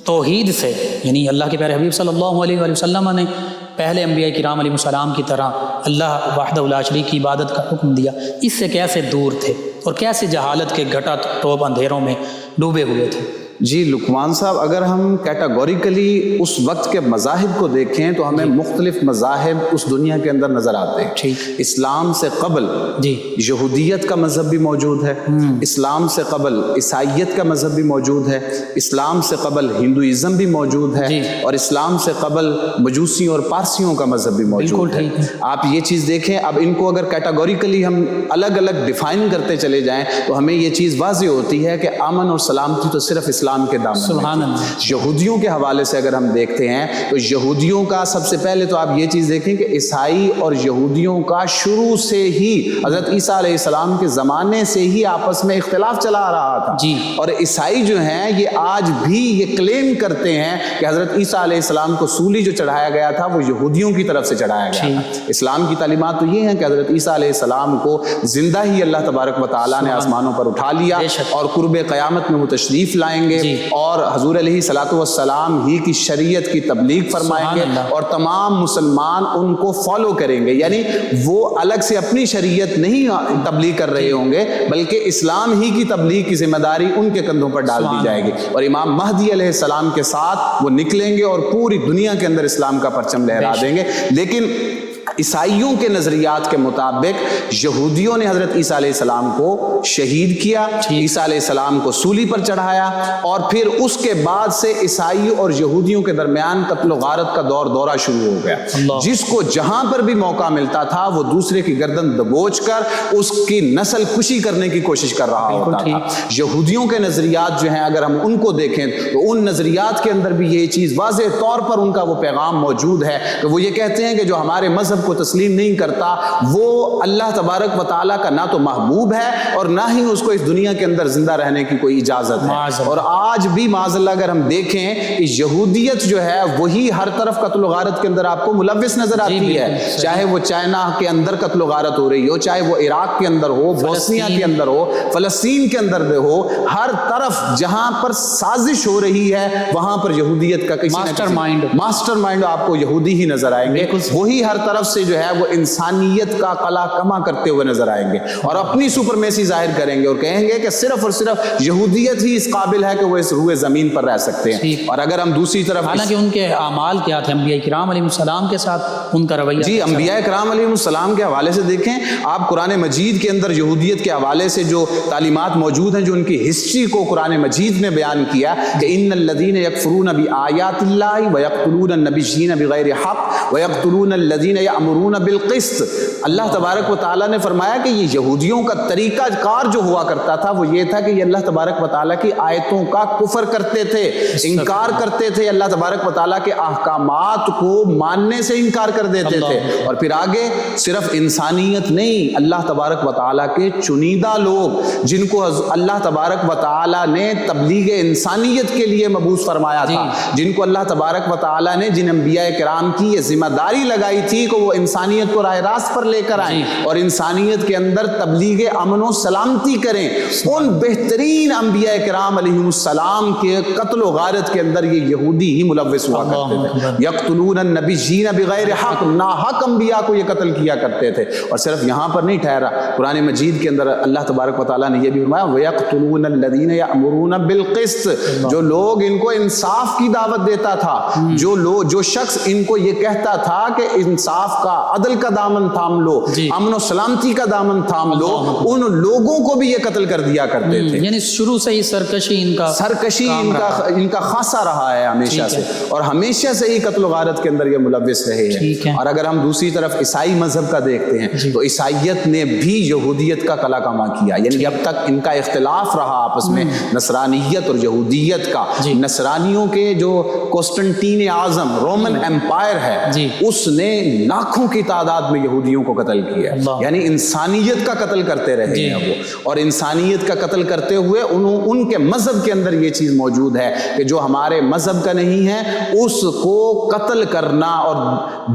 توحید سے یعنی اللہ کے پیارے حبیب صلی اللہ علیہ وآلہ وسلم نے پہلے انبیاء کرام علیہ السلام کی طرح اللہ وحدہ لا شریک کی عبادت کا حکم دیا, اس سے کیسے دور تھے اور کیسے جہالت کے گھٹا ٹوپ اندھیروں میں ڈوبے ہوئے تھے. جی لقمان صاحب, اگر ہم کیٹاگوریکلی اس وقت کے مذاہب کو دیکھیں تو ہمیں مختلف مذاہب اس دنیا کے اندر نظر آتے ہیں. اسلام سے قبل یہودیت کا مذہب بھی موجود ہے, اسلام سے قبل عیسائیت کا مذہب بھی موجود ہے, اسلام سے قبل ہندوازم بھی موجود ہے, اور اسلام سے قبل مجوسیوں اور پارسیوں کا مذہب بھی موجود ہے. آپ یہ چیز دیکھیں, اب ان کو اگر کیٹاگوریکلی ہم الگ الگ ڈیفائن کرتے چلے جائیں تو ہمیں یہ چیز واضح ہوتی ہے کہ امن اور سلامتی تو صرف اسلام کے دامن میں. یہودیوں کے حوالے سے اگر ہم دیکھتے ہیں تو یہودیوں کا سب سے پہلے تو آپ یہ چیز دیکھیں کہ عیسائی اور یہودیوں کا شروع سے ہی حضرت عیسیٰ علیہ السلام کے زمانے سے ہی آپس میں اختلاف چلا آ رہا تھا. اور عیسائی جو ہیں یہ آج بھی یہ کلیم کرتے ہیں کہ حضرت عیسیٰ علیہ السلام کو سولی جو چڑھایا گیا تھا وہ یہودیوں کی طرف سے چڑھایا گیا تھا. اسلام کی تعلیمات تو یہ ہیں کہ حضرت عیسیٰ علیہ السلام کو زندہ ہی اللہ تبارک و تعالیٰ نے آسمانوں پر اٹھا لیا, اور قرب قیامت میں وہ تشریف لائیں گے, گے اور حضور علیہ صلاۃ والسلام ہی کی شریعت کی تبلیغ فرمائیں گے اور تمام مسلمان ان کو فالو کریں گے. یعنی وہ الگ سے اپنی شریعت نہیں تبلیغ کر رہے ہوں گے بلکہ اسلام ہی کی تبلیغ کی ذمہ داری ان کے کندھوں پر ڈال دی جائے گی اور امام مہدی علیہ السلام کے ساتھ وہ نکلیں گے اور پوری دنیا کے اندر اسلام کا پرچم لہرا دیں گے. لیکن عیسائیوں کے نظریات کے مطابق یہودیوں نے حضرت عیسیٰ علیہ السلام کو شہید کیا, عیسیٰ علیہ السلام کو سولی پر چڑھایا اور پھر اس کے بعد سے عیسائیوں اور یہودیوں کے درمیان قتل و غارت کا دورہ شروع ہو گیا. جس کو جہاں پر بھی موقع ملتا تھا وہ دوسرے کی گردن دبوچ کر اس کی نسل کشی کرنے کی کوشش کر رہا ہوتا تھا. یہودیوں کے نظریات جو ہیں اگر ہم ان کو دیکھیں تو ان نظریات کے اندر بھی یہ چیز واضح طور پر ان کا وہ پیغام موجود ہے کہ وہ یہ کہتے ہیں کہ جو ہمارے مذہب کو تسلیم نہیں کرتا وہ اللہ تبارک و تعالیٰ کا نہ تو محبوب ہے اور نہ ہی اس کو اس دنیا کے اندر زندہ رہنے کی کوئی اجازت ہے. اور آج بھی معاذ اللہ اگر ہم دیکھیں کہ یہودیت جو ہے وہی ہر طرف قتل و غارت کے اندر آپ کو ملوث نظر آتی ہے, چاہے وہ چائنا کے اندر قتل و غارت ہو رہی ہو, چاہے وہ عراق کے اندر ہو, بوسنیا کے اندر ہو, فلسطین کے اندر بھی ہو, ہر طرف جہاں پر سازش ہو رہی ہے وہاں پر یہودیت کا ماسٹر مائنڈ آپ کو یہودی ہی نظر آئیں گے. وہی ہر طرف سے جو ہے وہ انسانیت کا قلع کما کرتے ہوئے نظر آئیں گے اور اپنی سپرمیسی ظاہر کریں گے اور کہیں گے کہ صرف اور صرف یہودیت ہی اس قابل ہے کہ وہ اس روئے زمین پر رہ سکتے ہیں. اور اگر ہم دوسری طرف حالانکہ ان کے اعمال کیا تھے انبیاء کرام علیہ السلام کے ساتھ ان کا رویہ, جی انبیاء کرام علیہ السلام کے حوالے سے دیکھیں آپ قرآن مجید کے اندر یہودیت کے حوالے سے جو تعلیمات موجود ہیں, جو ان کی ہسٹری کو قرآن مجید نے بیان کیا کہ ان الذین یکفرون بآیات اللہ ویقتلون النبیین بغیر حق ویقتلون الذین یأمرون بالقسط. اللہ تبارک و تعالیٰ نے فرمایا کہ یہ یہودیوں کا طریقہ کار جو ہوا کرتا تھا وہ یہ تھا کہ یہ اللہ تبارک و تعالیٰ کی آیتوں کا کفر کرتے تھے, انکار کرتے تھے, اللہ تبارک و تعالیٰ کے احکامات کو ماننے سے انکار کر دیتے تھے. اور پھر آگے صرف انسانیت نہیں, اللہ تبارک و تعالیٰ کے چنیدہ لوگ جن کو اللہ تبارک و تعالیٰ نے تبلیغ انسانیت کے لیے مبعوث فرمایا تھا, جن کو اللہ تبارک و تعالیٰ نے جن انبیاء کرام کی یہ ذمہ داری لگائی تھی کہ وہ انسانیت کو راہ راست پر لے کر آئیں اور انسانیت کے اندر تبلیغ امن و سلامتی کریں, ان بہترین انبیاء کرام علیہ السلام کے قتل و غارت کے اندر یہ یہودی ہی ملوث ہوا کرتے تھے. یقتلون النبیین بغیر حق, ناحق انبیاء کو یہ قتل کیا کرتے تھے. اور صرف یہاں پر نہیں ٹھہرا, قرآن مجید کے اندر اللہ تبارک و تعالیٰ نے یہ بھی فرمایا وَيَقْتُلُونَ الَّذِينَ يَأْمُرُونَ بِالْقِسْطِ, جو لوگ ان کو انصاف کی دعوت دیتا تھا, جو شخص ان کو یہ کہتا تھا کہ انصاف کا, عدل کا دامن تھام لو, امن و سلامتی کا دامن تھام لو, ان لوگوں کو بھی یہ قتل کر دیا کرتے تھے. یعنی شروع سے ہی سرکشی ان کا خاصا رہا ہے ہمیشہ سے, اور ہمیشہ سے ہی قتل و غارت کے اندر یہ ملوث رہے ہیں. اور اگر ہم دوسری طرف عیسائی مذہب کا دیکھتے ہیں تو عیسائیت نے بھی یہودیت کا قلع کما کیا. یعنی اب تک ان کا اختلاف رہا آپس میں نصرانیت اور یہودیت کا. نصرانیوں کے جو قسطنطین اعظم رومن امپائر ہے اس نے لاکھوں کی تعداد میں یہودیوں کو قتل کیا, یعنی انسانیت کا قتل کرتے رہے ہیں وہ. اور انسانیت کا قتل کرتے ہوئے ان کے مذہب کے اندر یہ چیز موجود ہے کہ جو ہمارے مذہب کا نہیں ہے اس کو قتل کرنا اور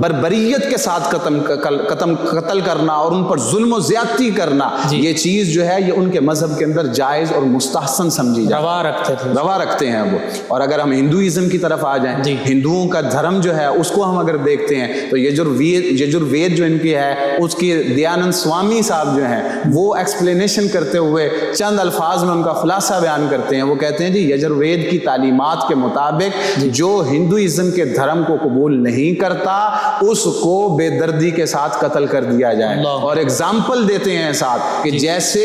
بربریت کے ساتھ قتل کرنا اور ان پر ظلم و زیادتی کرنا, یہ چیز جو ہے یہ ان کے مذہب کے اندر جائز اور مستحسن سمجھی جائے, روا رکھتے ہیں وہ. اور اگر ہم ہندوازم کی طرف آ جائیں, ہندوؤں کا دھرم جو ہے اس کو ہم اگر دیکھتے ہیں تو یجروید جو ان کی ہے اس کی دیانند سوامی صاحب جو ہیں وہ ایکسپلینیشن کرتے ہوئے چند الفاظ میں ان کا خلاصہ بیان کرتے ہیں. وہ کہتے ہیں جی یجروید کی تعلیمات کے مطابق جو ہندوازم کے دھرم کو قبول نہیں کرتا اس کو بے دردی کے ساتھ قتل کر دیا جائے. اور ایگزامپل دیتے ہیں ساتھ کہ جیسے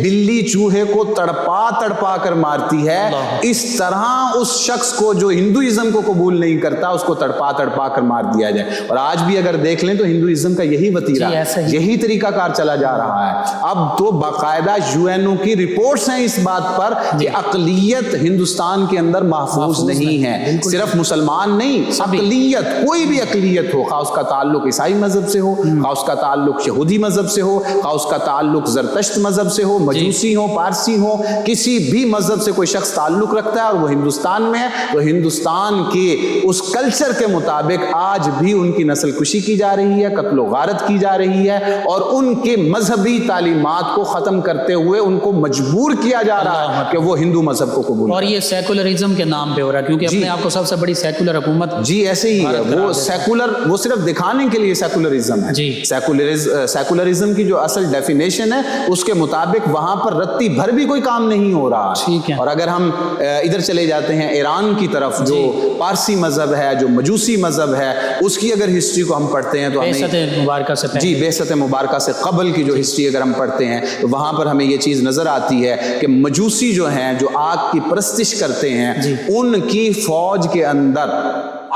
بلی چوہے کو تڑپا کر مارتی ہے, اس طرح اس شخص کو جو ہندوازم کو قبول نہیں کرتا اس کو تڑپا کر مار دیا جائے. اور آج بھی اگر دیکھ لیں تو ہندوازم کا یہی وتیرہ, یہی طریقہ کار چلا جا رہا ہے. اب تو باقاعدہ UN کی رپورٹس ہیں اس بات پر کہ اقلیت ہندوستان کے اندر محفوظ نہیں ہے. صرف مسلمان نہیں, اقلیت, کوئی بھی اقلیت ہو, خواہ اس کا تعلق عیسائی مذہب سے ہو, خواہ اس کا تعلق یہودی مذہب سے ہو, خواہ اس کا تعلق زرتشت مذہب سے ہو, مجوسی ہو, پارسی ہو, کسی بھی مذہب سے کوئی شخص تعلق رکھتا ہے اور وہ ہندوستان میں ہے تو ہندوستان کے اس کلچر کے مطابق آج بھی ان کی نسل کشی کی جا رہی ہے, قتل و غارت کی جا رہی ہے, اور ان کے مذہبی تعلیمات کو ختم کرتے ہوئے ان کو مجبور کیا جا رہا ہے کہ وہ ہندو مذہب کو قبول اور یہ سیکولرزم کے نام پہ ہو رہا ہے, کیونکہ اپنے آپ کو سب سے بڑی سیکولر حکومت جی ایسے ہی ہے. وہ سیکولر, وہ صرف دکھانے کے لیے سیکولرزم ہے. جی. سیکولرزم کی جو اصل ڈیفینیشن ہے اس کے مطابق وہاں پر رتی بھر بھی کوئی کام نہیں ہو رہا. ٹھیک ہے. اور اگر ہم ادھر چلے جاتے ہیں ایران کی طرف, جو پارسی مذہب ہے, جو مجوسی مذہب ہے, اس کی اگر ہسٹری کو ہم پڑھتے ہیں تو بعثت مبارکہ سے جی بعثت مبارکہ سے قبل کی جو ہسٹری اگر ہم پڑھتے ہیں تو وہاں پر ہمیں یہ چیز نظر آتی ہے کہ مجوسی جو ہیں, جو آگ کی پرستش کرتے ہیں, ان کی فوج کے اندر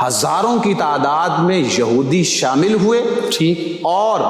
ہزاروں کی تعداد میں یہودی شامل ہوئے. ٹھیک. اور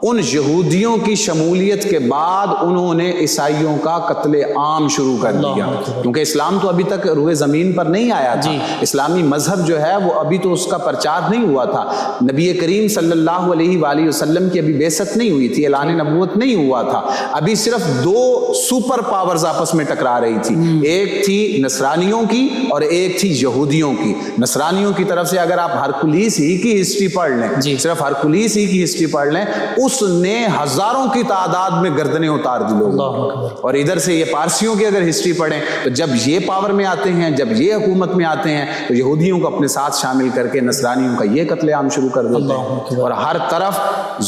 ان یہودیوں کی شمولیت کے بعد انہوں نے عیسائیوں کا قتل عام شروع کر دیا, کیونکہ اسلام تو ابھی تک روئے زمین پر نہیں آیا تھا. اسلامی مذہب جو ہے وہ ابھی تو اس کا پرچار نہیں ہوا تھا. نبی کریم صلی اللہ علیہ وآلہ وسلم کی ابھی بعثت نہیں ہوئی تھی, اعلان نبوت نہیں ہوا تھا. ابھی صرف دو سپر پاورز آپس میں ٹکرا رہی تھی, ایک تھی نصرانیوں کی اور ایک تھی یہودیوں کی. نصرانیوں کی طرف سے اگر آپ ہرکلیس ہی کی ہسٹری پڑھ لیں, صرف ہرکلیس ہی کی ہسٹری پڑھ لیں, اس نے ہزاروں کی تعداد میں گردنیں اتار دی لوگوں. اور ادھر سے یہ پارسیوں کی اگر ہسٹری پڑھیں تو جب یہ پاور میں آتے ہیں, جب یہ حکومت میں آتے ہیں, تو یہودیوں کو اپنے ساتھ شامل کر کے نصرانیوں کا یہ قتل عام شروع کر دیتے ہیں. اور ہر طرف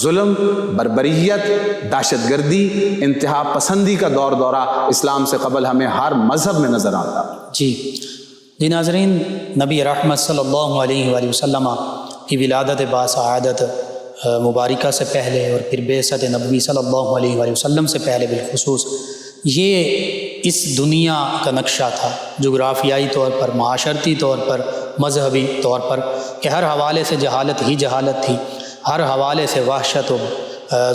ظلم, بربریت, دہشت گردی, انتہا پسندی کا دور دورہ اسلام سے قبل ہمیں ہر مذہب میں نظر آتا. جی ناظرین, نبی رحمت صلی اللہ علیہ وآلہ وسلم کی ولادت باسعادت مبارکہ سے پہلے اور پھر بعثت نبوی صلی اللہ علیہ وآلہ وسلم سے پہلے بالخصوص یہ اس دنیا کا نقشہ تھا, جغرافیائی طور پر, معاشرتی طور پر, مذہبی طور پر, کہ ہر حوالے سے جہالت ہی جہالت تھی, ہر حوالے سے وحشت و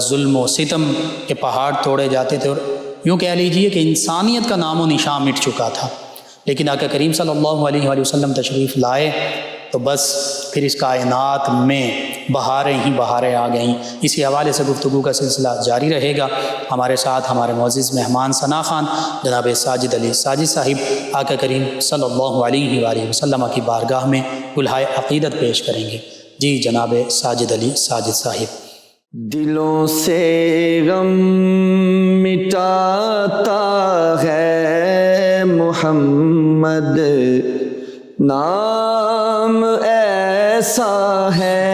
ظلم و ستم کے پہاڑ توڑے جاتے تھے, اور یوں کہہ لیجئے کہ انسانیت کا نام و نشان مٹ چکا تھا. لیکن آقا کریم صلی اللہ علیہ وآلہ وسلم تشریف لائے تو بس پھر اس کائنات میں بہاریں ہی بہاریں آ گئیں. اسی حوالے سے گفتگو کا سلسلہ جاری رہے گا. ہمارے ساتھ ہمارے معزز مہمان ثنا خان جناب ساجد علی ساجد صاحب آقا کریم صلی اللہ علیہ وآلہ وسلم کی بارگاہ میں گلہائے عقیدت پیش کریں گے. جی جناب ساجد علی ساجد صاحب. دلوں سے غم مٹاتا ہے محمد, نام ایسا ہے.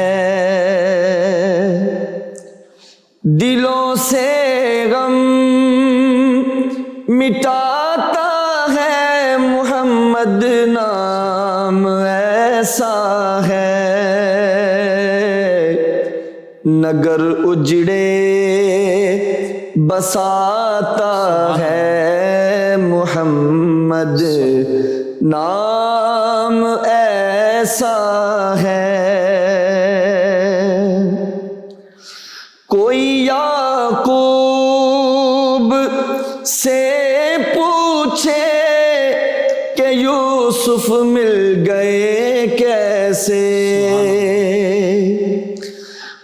دلوں سے غم مٹاتا ہے محمد, نام ایسا ہے. نگر اجڑے بساتا ہے محمد, نام ایسا ہے. کوئی یعقوب سے پوچھے کہ یوسف مل گئے کیسے,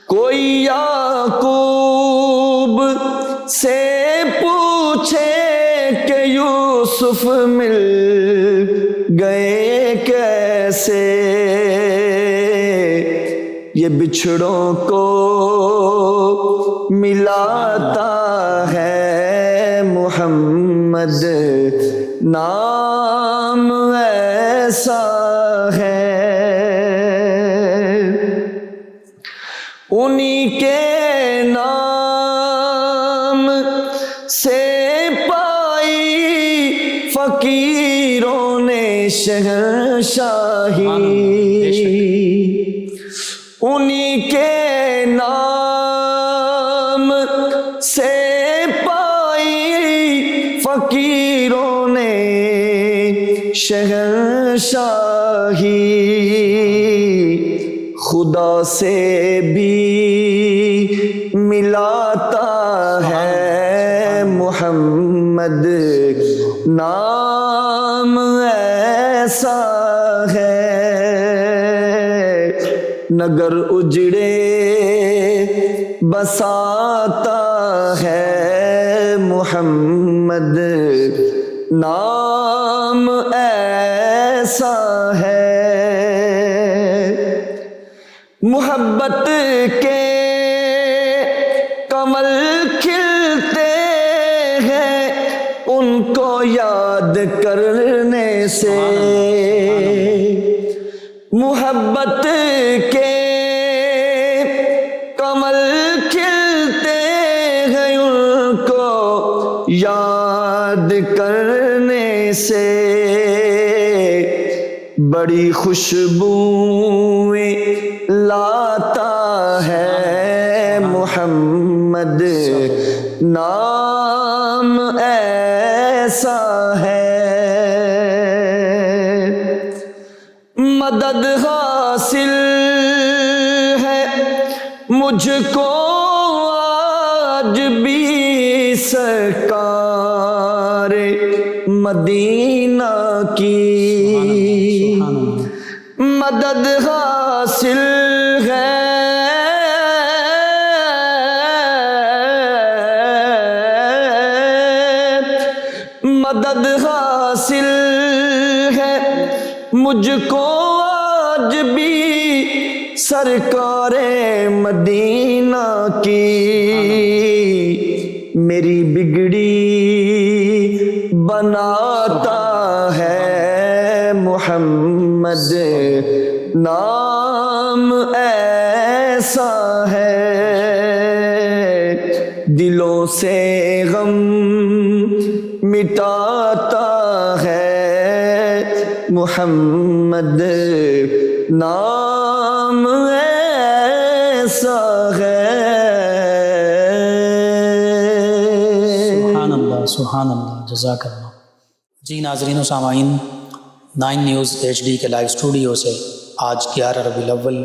کوئی یعقوب سے پوچھے کہ یوسف مل گئے کیسے. یہ بچھڑوں کو ملاتا ہے محمد, نام ایسا ہے. انہی کے نام سے پائی فقیروں نے شہنشاہی, انہی کے نام سے پائی فقیروں نے شہنشاہی. خدا سے بھی ملاتا ہے محمد, نام ایسا ہے. نگر اجڑے بساتا ہے محمد, نام ایسا ہے. محمد محبت کے کمل کھلتے ہیں ان کو یاد کرنے سے، محبت کے کمل کھلتے ہیں ان کو یاد کرنے سے، بڑی خوشبوئیں لاتا ہے محمد، نام ایسا ہے، مدد حاصل ہے مجھ کو آج بھی سرکار مدینہ کی، مدد حاصل ہے مدد حاصل ہے مجھ کو آج بھی سرکار مدینہ کی، میری بگڑی بناتا ہے محمد، نام ایسا ہے، دلوں سے غم مٹاتا ہے محمد، نام ایسا ہے۔ سبحان اللہ، سبحان اللہ، جزاک اللہ۔ جی ناظرین و سامعین، 9 نیوز HD کے لائیو اسٹوڈیو سے آج 11 ربیع الاول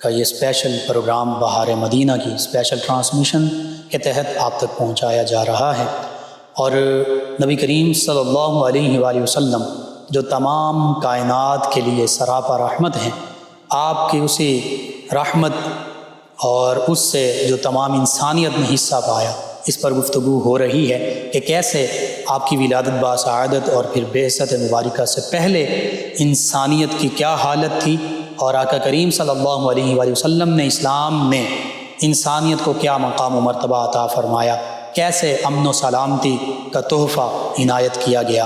کا یہ اسپیشل پروگرام بہار مدینہ کی اسپیشل ٹرانسمیشن کے تحت آپ تک پہنچایا جا رہا ہے، اور نبی کریم صلی اللہ علیہ وآلہ وسلم جو تمام کائنات کے لیے سراپا رحمت ہیں، آپ کی اسی رحمت اور اس سے جو تمام انسانیت نے حصہ پایا، اس پر گفتگو ہو رہی ہے کہ کیسے آپ کی ولادت باسعادت اور پھر بعثت مبارکہ سے پہلے انسانیت کی کیا حالت تھی، اور آقا کریم صلی اللہ علیہ وآلہ وسلم نے اسلام میں انسانیت کو کیا مقام و مرتبہ عطا فرمایا، کیسے امن و سلامتی کا تحفہ عنایت کیا گیا۔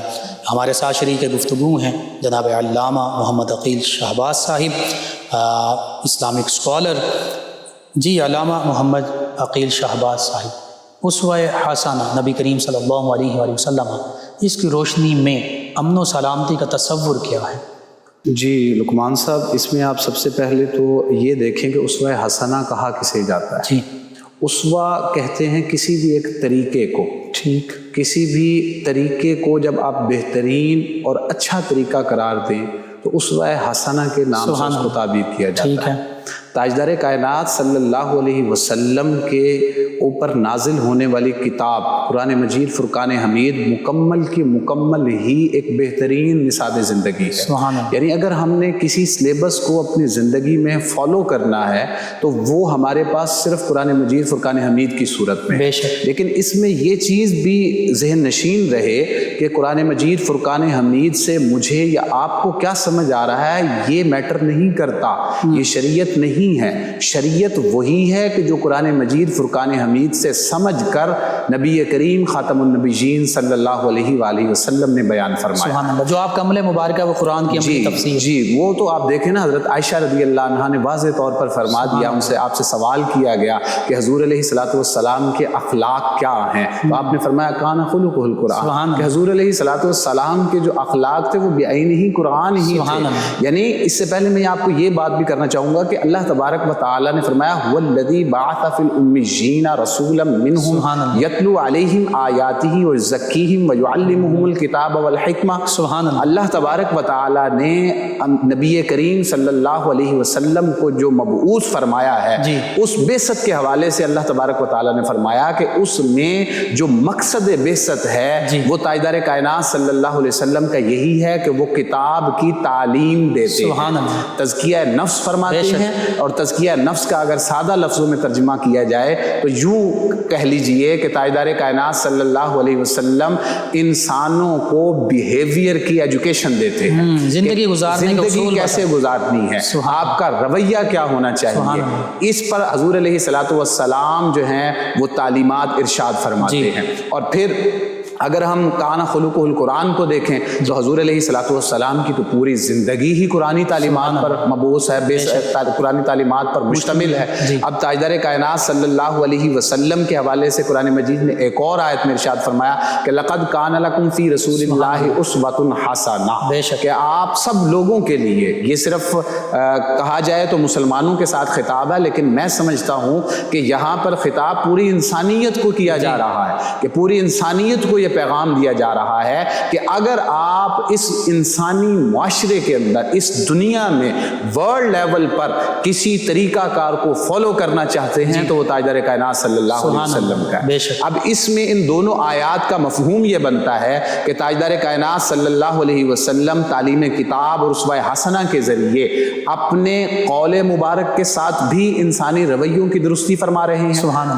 ہمارے ساتھ شریک گفتگو ہیں جناب علامہ محمد عقیل شہباز صاحب، اسلامک اسکالر۔ جی علامہ محمد عقیل شہباز صاحب، اسوہ حسنہ نبی کریم صلی اللہ علیہ وآلہ وسلم، اس کی روشنی میں امن و سلامتی کا تصور کیا ہے؟ جی لقمان صاحب، اس میں آپ سب سے پہلے تو یہ دیکھیں کہ اسوہ حسنہ کہا کسے جاتا ہے۔ جی، اسوہ کہتے ہیں کسی بھی ایک طریقے کو، ٹھیک، کسی بھی طریقے کو جب آپ بہترین اور اچھا طریقہ قرار دیں تو اسوہ حسنہ کے نام سے اس کو تعبیر کیا جاتا ہے۔ تاجدار کائنات صلی اللہ علیہ وسلم کے اوپر نازل ہونے والی کتاب قرآن مجید فرقان حمید مکمل کی مکمل ہی ایک بہترین نصاب زندگی ہے۔ یعنی اگر ہم نے کسی سلیبس کو اپنی زندگی میں فالو کرنا ہے تو وہ ہمارے پاس صرف قرآن مجید فرقان حمید کی صورت میں ہے، لیکن اس میں یہ چیز بھی ذہن نشین رہے کہ قرآن مجید فرقان حمید سے مجھے یا آپ کو کیا سمجھ آ رہا ہے یہ میٹر نہیں کرتا، یہ شریعت نہیں ہے۔ شریعت وہی ہے کہ جو قرآن مجید فرقان حمید سے سمجھ کر نبی کریم خاتم النبیین صلی اللہ علیہ وآلہ وسلم نے بیان فرمایا۔ سبحان اللہ، جو آپ کا عمل مبارکہ وہ قرآن کی عملی تفسیر۔ جی وہ تو آپ دیکھیں نا، حضرت عائشہ رضی اللہ عنہا نے واضح طور پر فرما دیا، ان سے آپ سے سوال کیا گیا کہ حضور علیہ الصلوۃ والسلام کے اخلاق کیا ہیں، تو آپ نے فرمایا کان خلقہ القرآن، کہ حضور علیہ الصلوۃ والسلام کے جو اخلاق تھے وہ بعینہ ہی قرآن ہی تھے۔ یعنی اس سے پہلے میں آپ کو یہ بات بھی کرنا چاہوں گا کہ اللہ تبارک و تعالیٰ نے فرمایا هو الذی بعث فی الامیین رسولا منہم یتلو علیہم آیاتہ ویزکیہم ویعلمہم الکتاب والحکمہ۔ سبحان اللہ، اللہ تبارک و تعالیٰ نے نبی کریم صلی اللہ علیہ وسلم کو جو مبعوث فرمایا ہے، اس بعثت کے حوالے سے اللہ تبارک و تعالیٰ نے فرمایا کہ اس میں جو مقصد بعثت ہے وہ تاجدار کائنات صلی اللہ علیہ وسلم کا یہی ہے کہ وہ کتاب کی تعلیم دیتے ہیں، تزکیہ نفس فرماتے ہیں اور تزکیہ نفس کا اگر سادہ لفظوں میں ترجمہ کیا جائے تو یوں کہہ لیجئے کہ تاجدار کائنات صلی اللہ علیہ وسلم انسانوں کو بیہیویئر کی ایجوکیشن دیتے ہیں، زندگی گزارنے کا زندگی کیسے گزارنی ہے، آپ کا رویہ کیا ہونا چاہیے، اس پر حضور علیہ الصلوۃ والسلام جو ہیں وہ تعلیمات ارشاد فرماتے ہیں۔ اور پھر اگر ہم کان خلقہ القرآن کو دیکھیں تو حضور علیہ الصلوۃ والسلام کی تو پوری زندگی ہی قرآنی تعلیمات پر مبعوث ہے، قرآنی تعلیمات پر مشتمل ہے۔ اب تاجدار کائنات صلی اللہ علیہ وسلم کے حوالے سے قرآن مجید نے ایک اور آیت میں ارشاد فرمایا کہ لقد کان لکم فی رسول اللہ اسوۃ حسنہ، کہ آپ سب لوگوں کے لیے، یہ صرف کہا جائے تو مسلمانوں کے ساتھ خطاب ہے، لیکن میں سمجھتا ہوں کہ یہاں پر خطاب پوری انسانیت کو کیا جا رہا ہے، کہ پوری انسانیت کو یہ پیغام دیا جا رہا ہے کہ اگر آپ اس انسانی معاشرے کے اندر، اس دنیا میں ورلڈ لیول پر کسی طریقہ کار کو فالو کرنا چاہتے ہیں تو وہ تاجدار کائنات صلی اللہ علیہ وسلم کا ہے۔ اب اس میں ان دونوں آیات کا مفہوم یہ بنتا ہے کہ تاجدار کائنات صلی اللہ علیہ وسلم تعلیم کتاب اور اسوہ حسنہ کے ذریعے اپنے قول مبارک کے ساتھ بھی انسانی رویوں کی درستی فرما رہے ہیں،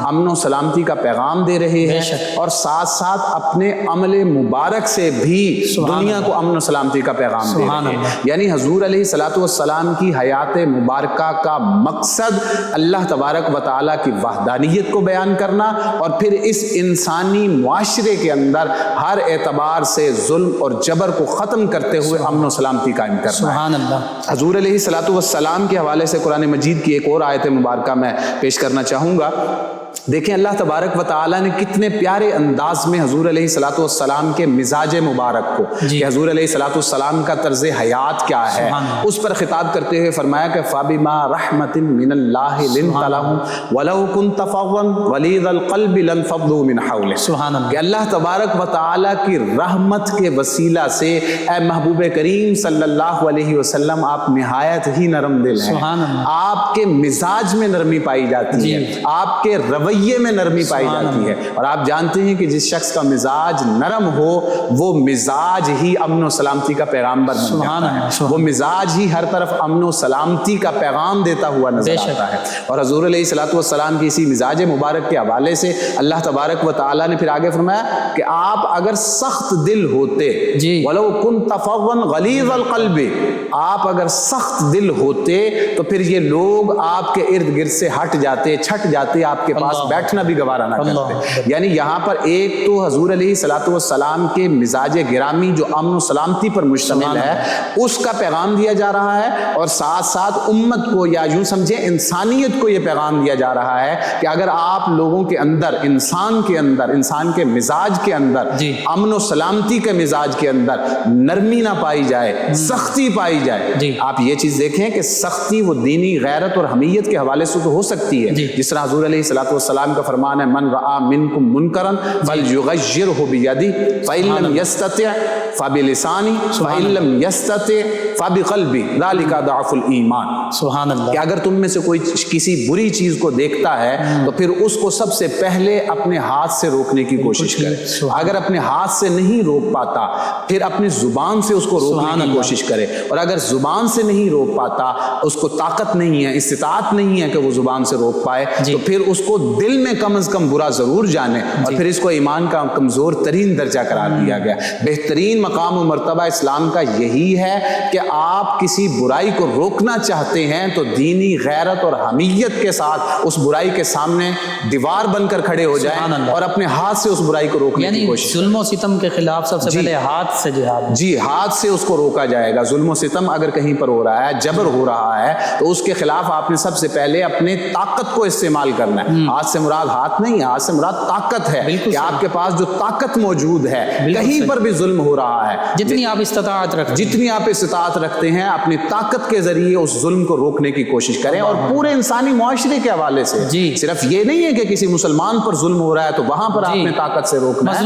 امن و سلامتی کا پیغام دے رہے ہیں، اور ساتھ ساتھ اپنے عمل مبارک سے بھی دنیا کو امن و سلامتی کا پیغام دے رہے ہیں۔ یعنی حضور علیہ الصلوۃ والسلام کی حیات مبارکہ کا مقصد اللہ تبارک و تعالیٰ کی وحدانیت کو بیان کرنا، اور پھر اس انسانی معاشرے کے اندر ہر اعتبار سے ظلم اور جبر کو ختم کرتے ہوئے امن و سلامتی قائم کرنا۔ سبحان اللہ۔ حضور علیہ الصلوۃ والسلام کے حوالے سے قرآن مجید کی ایک اور آیت مبارکہ میں پیش کرنا چاہوں گا۔ دیکھیں اللہ تبارک و تعالیٰ نے کتنے پیارے انداز میں حضور علیہ الصلوۃ والسلام کے مزاج مبارک کو، کہ حضور علیہ الصلوۃ والسلام کا طرز حیات کیا ہے، اس پر خطاب کرتے ہوئے فرمایا کہ فَبِمَا رَحْمَةٍ مِّنَ اللَّهِ لِنْتَ لَهُمْ وَلَوْ كُنْتَ فَظًّا غَلِيظَ الْقَلْبِ لَانفَضُّوا مِنْ حَوْلِكَ، کہ اللہ تبارک و تعالیٰ کی رحمت کے وسیلہ سے اے محبوب کریم صلی اللہ علیہ وسلم آپ نہایت ہی نرم دل ہیں، آپ کے مزاج میں نرمی پائی جاتی ہے، آپ کے رویے میں نرمی پائی جاتی ہے، اور آپ جانتے ہیں کہ جس شخص کا مزاج نرم ہو وہ مزاج ہی امن و سلامتی کا پیغامبر بن جاتا ہے، وہ مزاج ہی ہر طرف امن و سلامتی کا پیغام دیتا ہوا نظر آتا ہے۔ اور حضور علیہ الصلوۃ والسلام کی اسی مزاج مبارک کے حوالے سے اللہ تبارک و تعالیٰ نے پھر آگے فرمایا کہ آپ اگر سخت دل ہوتے، وَلَوْ كُنْتَ فَظًّا غَلِيظَ الْقَلْبِ، آپ اگر سخت دل ہوتے تو پھر یہ لوگ آپ کے ارد گرد سے ہٹ جاتے، چھٹ جاتے، آپ کے پاس بیٹھنا بھی گوارا نہ کرتے۔ یعنی یہاں پر ایک تو حضور علیہ الصلوۃ والسلام کے مزاج گرامی جو امن و سلامتی پر مشتمل ہے اس کا پیغام دیا جا رہا ہے، اور ساتھ ساتھ امت کو، یا یوں سمجھیں انسانیت کو یہ پیغام دیا جا رہا ہے کہ اگر آپ لوگوں کے اندر، انسان کے مزاج کے اندر، امن و سلامتی کے مزاج کے اندر نرمی نہ پائی جائے، سختی پائی جائے، آپ یہ چیز دیکھیں کہ سختی وہ دینی غیرت اور حمیت کے حوالے سے تو ہو سکتی ہے، جس طرح حضور علیہ الصلوۃ والسلام کا فرمان ہے من رآ منکم منکرا فلیغیرہ بیدہ فإن لم یستطع فبلسانہ فإن لم یستطع فبقلبہ ذلک ضعف الایمان، سبحان اللہ، کہ اگر تم میں سے کوئی کسی بری چیز کو دیکھتا ہے تو پھر اس کو سب سے پہلے اپنے ہاتھ سے روکنے کی کوشش کرے، اگر اپنے ہاتھ سے نہیں روک پاتا پھر اپنی زبان سے اس کو روکنے کی کوشش کرے، اور اگر زبان سے نہیں روک پاتا، اس کو طاقت نہیں ہے، استطاعت نہیں ہے کہ وہ زبان سے روک پائے، تو پھر اس کو دل میں کم از کم برا ضرور جانے، اور پھر اس کو ایمان کا کمزور ترین درجہ قرار دیا گیا۔ بہترین مقام و مرتبہ اسلام کا یہی ہے کہ آپ کسی برائی کو روکنا چاہتے ہیں تو دینی غیرت اور حمیت کے ساتھ اس برائی کے سامنے دیوار بن کر کھڑے ہو جائیں اور اپنے ہاتھ سے اس برائی کو روکنے کی کوشش کریں۔ ظلم و ستم کے خلاف سب سے پہلے ہاتھ سے جہاد، ہاتھ سے اس کو روکا جائے گا۔ ظلم و ستم اگر کہیں پر ہو رہا ہے، جبر ہو رہا ہے، تو اس کے خلاف آپ نے سب سے پہلے اپنے طاقت کو استعمال کرنا ہے۔ ہاتھ سے مراد ہاتھ نہیں ہے، ہاتھ سے مراد طاقت ہے، کہ آپ کے پاس جو طاقت موجود ہے، کہیں پر بھی ظلم ہو رہا ہے، جتنی آپ استطاعت رکھتے ہیں اپنی طاقت کے ذریعے اس ظلم کو روکنے کی کوشش کریں۔ اور پورے انسانی معاشرے کے حوالے سے صرف یہ نہیں ہے کہ کسی مسلمان پر ظلم ہو رہا ہے تو وہاں پر آپ نے طاقت سے روکنا ہے،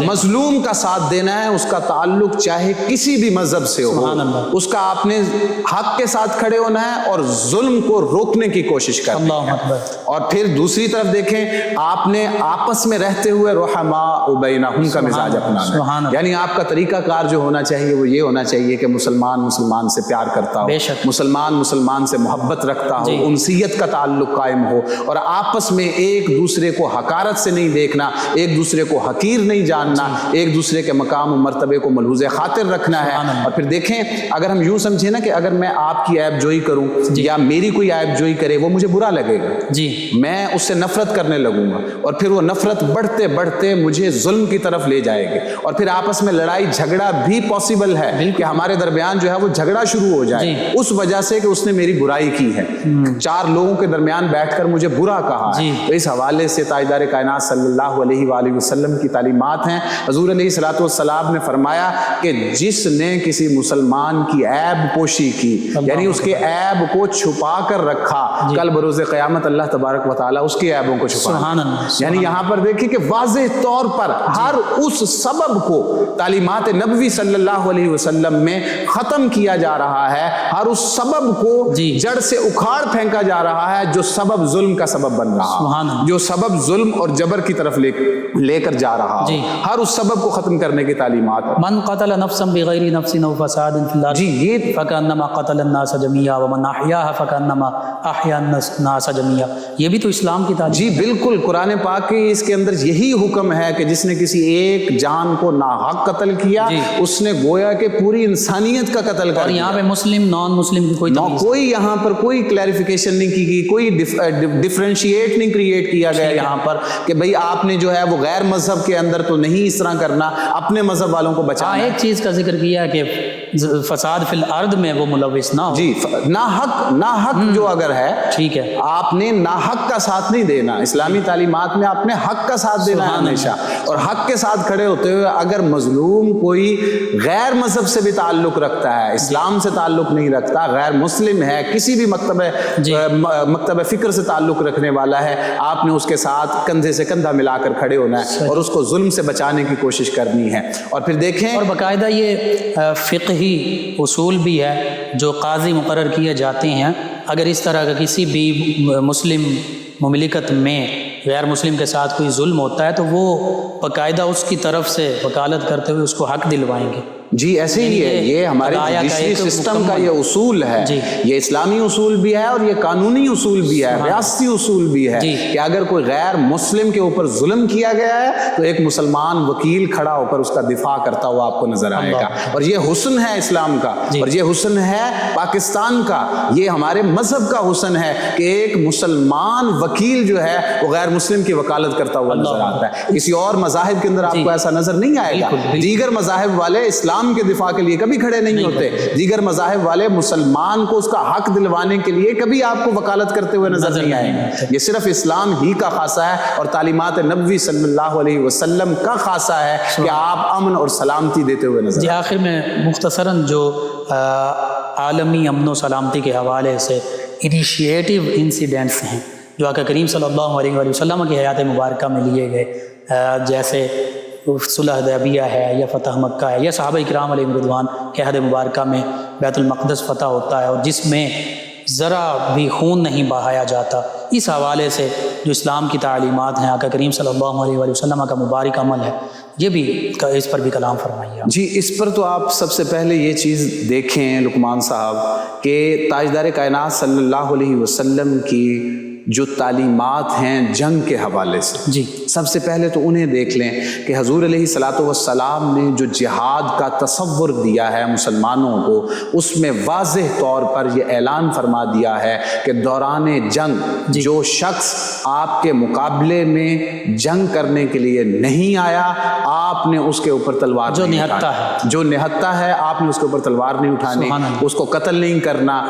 مظلوم کا ساتھ دینا ہے، اس کا تعلق چاہے کسی بھی مذہب سے ہو، اس کا آپ نے حق کے ساتھ کھڑے ہونا ہے اور ظلم کو روکنے کی کوشش کرنی ہے۔ اور پھر دوسری طرف دیکھیں آپ نے آپس میں رہتے ہوئے رحماء بینہم کا مزاج اپنانا ہے، یعنی آپ کا طریقہ کار جو ہونا چاہیے وہ یہ ہونا چاہیے کہ مسلمان مسلمان سے پیار کرتا ہو، مسلمان مسلمان سے محبت رکھتا ہو، انسیت کا تعلق قائم ہو، اور آپس میں ایک دوسرے کو حقارت سے نہیں دیکھنا، ایک دوسرے کو حقیر نہیں جاننا، ایک دوسرے کے مقام و مرتبے کو ملحوظ خاطر رکھنا ہے۔ اور پھر دیکھیں اگر ہم یوں سمجھیں نا کہ اگر میں آپ کی عیب جوئی کروں یا میری کوئی عیب جوئی کرے وہ مجھے برا لگے گا، میں اس سے نفرت کرنے لگوں گا، اور پھر وہ نفرت بڑھتے بڑھتے مجھے ظلم کی طرف لے جائے گی، اور پھر آپس میں لڑائی جھگڑا بھی پاسبل ہے کہ ہمارے درمیان جو ہے وہ جھگڑا شروع ہو جائے اس وجہ سے کہ اس نے میری برائی کی ہے، چار لوگوں کے درمیان بیٹھ کر مجھے برا کہا ہے۔ تو اس حوالے سے تاجدار کائنات صلی اللہ علیہ وآلہ وسلم کی تعلیمات ہیں۔ حضور علیہ الصلوۃ والسلام نے فرمایا کہ جس نے کسی مسلمان کی عیب پوشی کی، یعنی اس کے عیب کو چھپا کر رکھا، کل بروز قیامت اللہ تبارک و تعالیٰ اس کے عیبوں کو چھپائے۔ یعنی یہاں پر دیکھیں کہ واضح طور پر ہر اس سبب کو تعلیمات نبوی صلی اللہ علیہ وسلم میں ختم کیا جا رہا ہے، ہر اس سبب کو جڑ سے اکھاڑ پھینکا جا رہا ہے جو سبب ظلم کا سبب بن رہا ہے، جو سبب ظلم اور جبر کی طرف لے کر جا رہا ہے، ہر اس سبب کو ختم کرنے کی تعلیمات۔ من قتل نفسا بغیر نفس او فساد فی الارض فکانما قتل الناس جميعا ومن احیاها فکانما احیا الناس جميعا، یہ بھی تو اسلام کی تعلیم۔ جی بالکل، قرآن پاک کے اس کے اندر یہی حکم ہے کہ جس نے کسی ایک جان کو ناحق قتل کیا اس نے گویا کہ پوری انسانیت کا قتل کر دیا۔ اور یہاں پہ مسلم نان مسلم کی کوئی یہاں پر کوئی کلیریفیکیشن نہیں کی گئی، کوئی ڈفرینشیٹ نہیں کریٹ کیا گیا یہاں پر کہ بھئی آپ نے جو ہے وہ غیر مذہب کے اندر تو نہیں اس طرح کرنا، اپنے مذہب والوں کو بچانا۔ ایک چیز کا ذکر کیا کہ فساد فی الارض میں وہ ملوث نہ ہو۔ جی ناحق جو اگر ہے ٹھیک ہے، آپ نے ناحق کا ساتھ نہیں دینا، اسلامی تعلیمات میں آپ نے حق کا ساتھ دینا ہے ہمیشہ، اور حق کے ساتھ کھڑے ہوتے ہوئے اگر مظلوم کوئی غیر مذہب سے بھی تعلق رکھتا ہے، اسلام سے تعلق نہیں رکھتا، غیر مسلم ہے، کسی بھی مکتب فکر سے تعلق رکھنے والا ہے، آپ نے اس کے ساتھ کندھے سے کندھا ملا کر کھڑے ہونا ہے اور اس کو ظلم سے بچانے کی کوشش کرنی ہے۔ اور پھر دیکھیں، اور باقاعدہ یہ فقہی اصول بھی ہے جو قاضی مقرر کیے جاتے ہیں، اگر اس طرح کا کسی بھی مسلم مملکت میں غیر مسلم کے ساتھ کوئی ظلم ہوتا ہے تو وہ باقاعدہ اس کی طرف سے وکالت کرتے ہوئے اس کو حق دلوائیں گے۔ جی ایسے ہی ہے، یہ ہمارے جوڈیشری سسٹم کا یہ اصول ہے، یہ اسلامی اصول بھی ہے اور یہ قانونی اصول بھی ہے، ریاستی اصول بھی ہے کہ اگر کوئی غیر مسلم کے اوپر ظلم کیا گیا ہے تو ایک مسلمان وکیل کھڑا ہو کر اس کا دفاع کرتا ہوا آپ کو نظر آئے گا، اور یہ حسن ہے اسلام کا، اور یہ حسن ہے پاکستان کا، یہ ہمارے مذہب کا حسن ہے کہ ایک مسلمان وکیل جو ہے وہ غیر مسلم کی وکالت کرتا ہوا نظر آتا ہے۔ کسی اور مذاہب کے اندر آپ کو ایسا نظر نہیں آئے گا، دیگر مذاہب والے اسلام کے دفاع کے لیے کبھی کھڑے نہیں ہوتے، دیگر مذاہب والے مسلمان کو اس کا حق دلوانے کے لیے کبھی آپ کو وکالت کرتے ہوئے نظر نہیں آئیں گے۔ یہ صرف اسلام ہی کا خاصہ ہے اور تعلیمات نبوی صلی اللہ علیہ وسلم کا خاصہ ہے کہ آپ امن اور سلامتی دیتے ہوئے نظر آئیں۔ آخر میں مختصراً جو عالمی امن و سلامتی کے حوالے سے انیشیٹو انسیڈنٹس ہیں جو آقا کریم صلی اللہ علیہ وآلہ وسلم کی حیات مبارکہ میں لیے گئے، جیسے صلح حدیبیہ ہے یا فتح مکہ ہے یا صحابہ کرام علیہ رضوان کے عہد مبارکہ میں بیت المقدس فتح ہوتا ہے اور جس میں ذرا بھی خون نہیں بہایا جاتا، اس حوالے سے جو اسلام کی تعلیمات ہیں، آقا کریم صلی اللہ علیہ وآلہ وسلم کا مبارک عمل ہے، یہ بھی اس پر بھی کلام فرمائیے۔ جی اس پر تو آپ سب سے پہلے یہ چیز دیکھیں لقمان صاحب کہ تاجدار کائنات صلی اللہ علیہ وسلم کی جو تعلیمات ہیں جنگ کے حوالے سے، جی سب سے پہلے تو انہیں دیکھ لیں کہ حضور علیہ الصلوۃ والسلام نے جو جہاد کا تصور دیا ہے مسلمانوں کو، اس میں واضح طور پر یہ اعلان فرما دیا ہے کہ دوران جنگ جو شخص آپ کے مقابلے میں جنگ کرنے کے لیے نہیں آیا، آپ نے اس کے اوپر تلوار جو نہتا ہے، جو نہتا ہے آپ نے اس کے اوپر تلوار نہیں اٹھانی، اس کو قتل نہیں کرنا،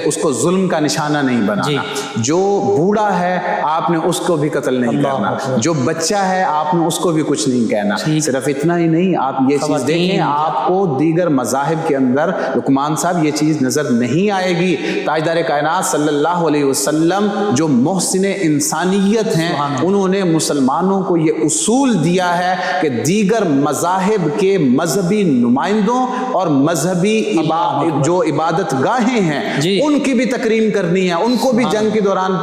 اس کو ظلم کا نشانہ نہیں بنانا، جو بوڑھا ہے آپ نے اس کو بھی قتل نہیں کرنا، جو بچہ ہے آپ نے اس کو بھی کچھ نہیں کہنا۔ صرف اتنا ہی نہیں، آپ یہ چیز دیکھیں، آپ کو دیگر مذاہب کے اندر لقمان صاحب یہ چیز نظر نہیں آئے گی۔ تاجدار کائنات صلی اللہ علیہ وسلم جو محسن انسانیت ہیں، انہوں نے مسلمانوں کو یہ اصول دیا ہے کہ دیگر مذاہب کے مذہبی نمائندوں اور مذہبی جو عبادت گاہیں ہیں ان کی بھی تکریم کرنی ہے، ان کو بھی جنگ کے دوران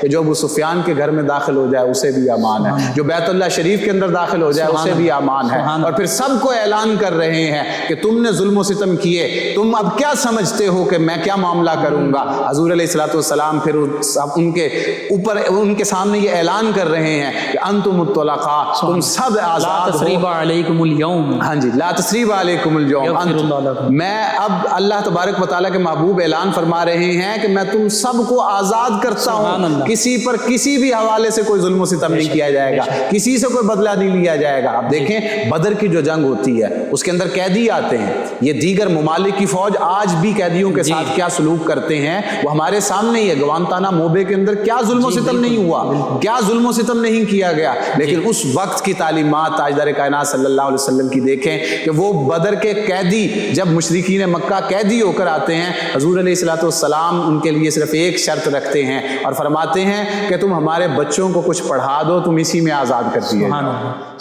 کہ جو ابو سفیان کے گھر میں داخل ہو جائے اسے بھی امان ہے، جو بیت اللہ شریف کے اندر داخل ہو جائے اسے بھی امان ہے، اور پھر سب کو اعلان کر رہے ہیں کہ تم نے ظلم و ستم کیے، تم اب کیا سمجھتے ہو کہ میں کیا معاملہ کروں گا؟ حضور علیہ الصلوۃ والسلام پھر ان کے اوپر ان کے سامنے یہ اعلان کر رہے ہیں کہ انتم الطلقاء، تم سب آزاد ہو، تثریب علیکم اليوم، ہاں جی، لا تثریب علیکم اليوم، میں اب اللہ تبارک و تعالیٰ کے محبوب اعلان فرما رہے ہیں کہ میں تم سب کو آزاد کرتا ہوں، کسی پر کسی بھی حوالے سے کوئی ظلم و ستم نہیں کیا جائے گا، کسی سے کوئی بدلہ نہیں لیا جائے گا۔ اب دیکھیں بدر کی جو جنگ ہوتی ہے اس کے اندر قیدی آتے ہیں، یہ دیگر ممالک کی فوج آج بھی قیدیوں کے ساتھ کیا سلوک کرتے ہیں وہ ہمارے سامنے ہی ہے۔ گوانتانا موبے کے اندر کیا ظلم و ستم نہیں ہوا، کیا ظلم و ستم نہیں کیا گیا، لیکن اس وقت کی تعلیمات تاجدار کائنات صلی اللہ علیہ وسلم کی دیکھیں کہ وہ بدر کے قیدی جب مشرکین مکہ قیدی ہو کر آتے ہیں، حضور علیہ الصلوۃ والسلام ان کے لیے صرف ایک شرط رکھتے ہیں اور فرماتے ہیں کہ تم ہمارے بچوں کو کچھ پڑھا دو، تم اسی میں آزاد کر دیے۔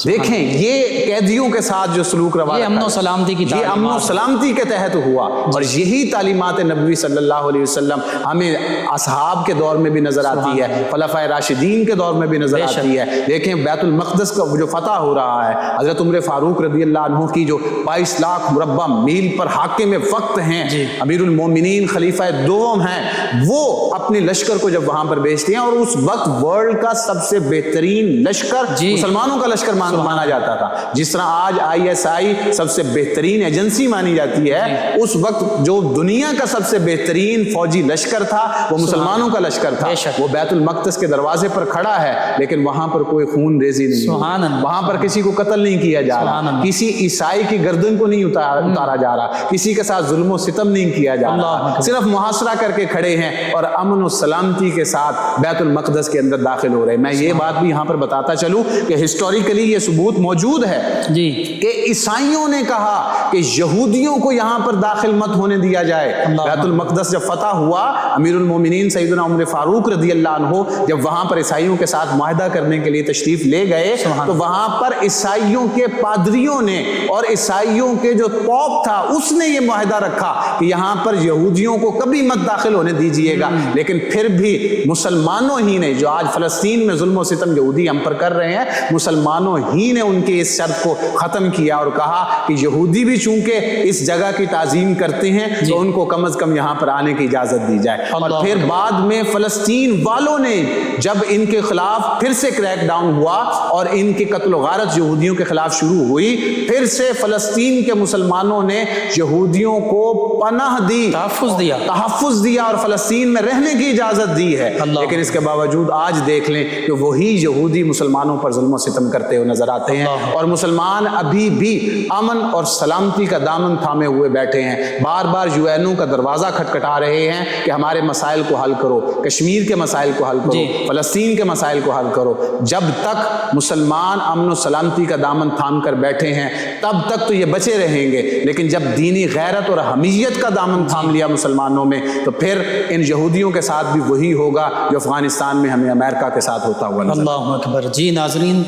دیکھیں یہ قیدیوں کے ساتھ جو سلوک روا، یہ امن و سلامتی کی، یہ امن و سلامتی کے تحت ہوا، اور یہی تعلیمات نبوی صلی اللہ علیہ وسلم ہمیں اصحاب کے دور میں بھی نظر آتی ہے، خلفائے راشدین کے دور میں بھی نظر آتی ہے۔ دیکھیں بیت المقدس کا جو فتح ہو رہا ہے، حضرت عمر فاروق رضی اللہ عنہ کی جو 22 لاکھ مربع میل پر حاکم وقت ہیں، امیر المومنین خلیفہ دوم ہیں، وہ اپنے لشکر کو جب وہاں پر بھیجتے ہیں، اور اس وقت ورلڈ کا سب سے بہترین لشکر مسلمانوں کا لشکر مانا جاتا تھا، جس طرح آج ISI سب سے بہترین ایجنسی مانی جاتی ہے، اس وقت جو دنیا کا سب سے بہترین فوجی لشکر تھا وہ مسلمانوں کا لشکر تھا۔ وہ بیت المقدس کے دروازے پر کھڑا ہے، لیکن وہاں پر کوئی خون ریزی نہیں، وہاں پر کسی کو قتل نہیں کیا جا رہا، کسی عیسائی کی گردن کو نہیں اتارا جا رہا، کسی کے ساتھ ظلم و ستم نہیں کیا جا رہا، صرف محاصرہ کر کے کھڑے ہیں اور امن و سلامتی کے ساتھ بیت المقدس کے اندر داخل ہو رہے ہیں۔ میں یہ بات بھی یہاں پر بتاتا چلوں کہ ہسٹوریکلی یہ ثبوت موجود ہے کہ عیسائیوں نے کہا کہ یہودیوں کو یہاں پر داخل مت ہونے دیا جائے۔ بیت المقدس جب فتح ہوا، امیر المومنین سیدنا عمر فاروق رضی اللہ عنہ جب وہاں پر عیسائیوں کے ساتھ معاہدہ کرنے کے لیے تشریف لے گئے تو وہاں پر عیسائیوں کے پادریوں نے اور عیسائیوں کے جو پوپ تھا اس نے یہ معاہدہ رکھا کہ یہاں پر یہودیوں کو کبھی مت داخل ہونے دیجیے گا، لیکن پھر بھی مسلمانوں ہی نے، جو آج فلسطین میں ظلم و ستم یہودی ہم پر کر رہے ہیں، مسلمانوں ہی نے ان کے اس شرط کو ختم کیا اور کہا کہ یہودی بھی چونکہ اس جگہ کی تعظیم کرتے ہیں تو ان کو کم از کم یہاں پر آنے کی اجازت دی جائے۔ اور پھر بعد میں فلسطین والوں نے جب ان کے خلاف پھر سے کریک ڈاؤن ہوا اور ان کی قتل و غارت یہودیوں کے خلاف شروع ہوئی، پھر سے فلسطین کے مسلمانوں نے یہودیوں کو پناہ دی، تحفظ دیا اور فلسطین میں رہنے کی اجازت دی ہے، لیکن اس کے باوجود آج دیکھ لیں کہ وہی یہودی مسلمانوں پر ظلم و ستم کرتے ہوئے نظر آتے ہیں، اور مسلمان ابھی بھی امن اور سلامتی کا دامن تھامے ہوئے بیٹھے ہیں، بار بار UN کا دروازہ کھٹکھٹا رہے ہیں کہ ہمارے مسائل کو حل کرو، کشمیر کے مسائل کو حل کرو، فلسطین کے مسائل کو حل کرو۔ جب تک مسلمان امن و سلامتی کا دامن تھام کر بیٹھے ہیں تب تک تو یہ بچے رہیں گے، لیکن جب دینی غیرت اور حمیت کا دامن تھام لیا مسلمانوں میں تو پھر ان یہودیوں کے ساتھ بھی وہی ہوگا جو افغانستان میں ہمیں امریکہ کے ساتھ ہوتا ہوا نظر۔ اللہ اکبر۔ جی ناظرین،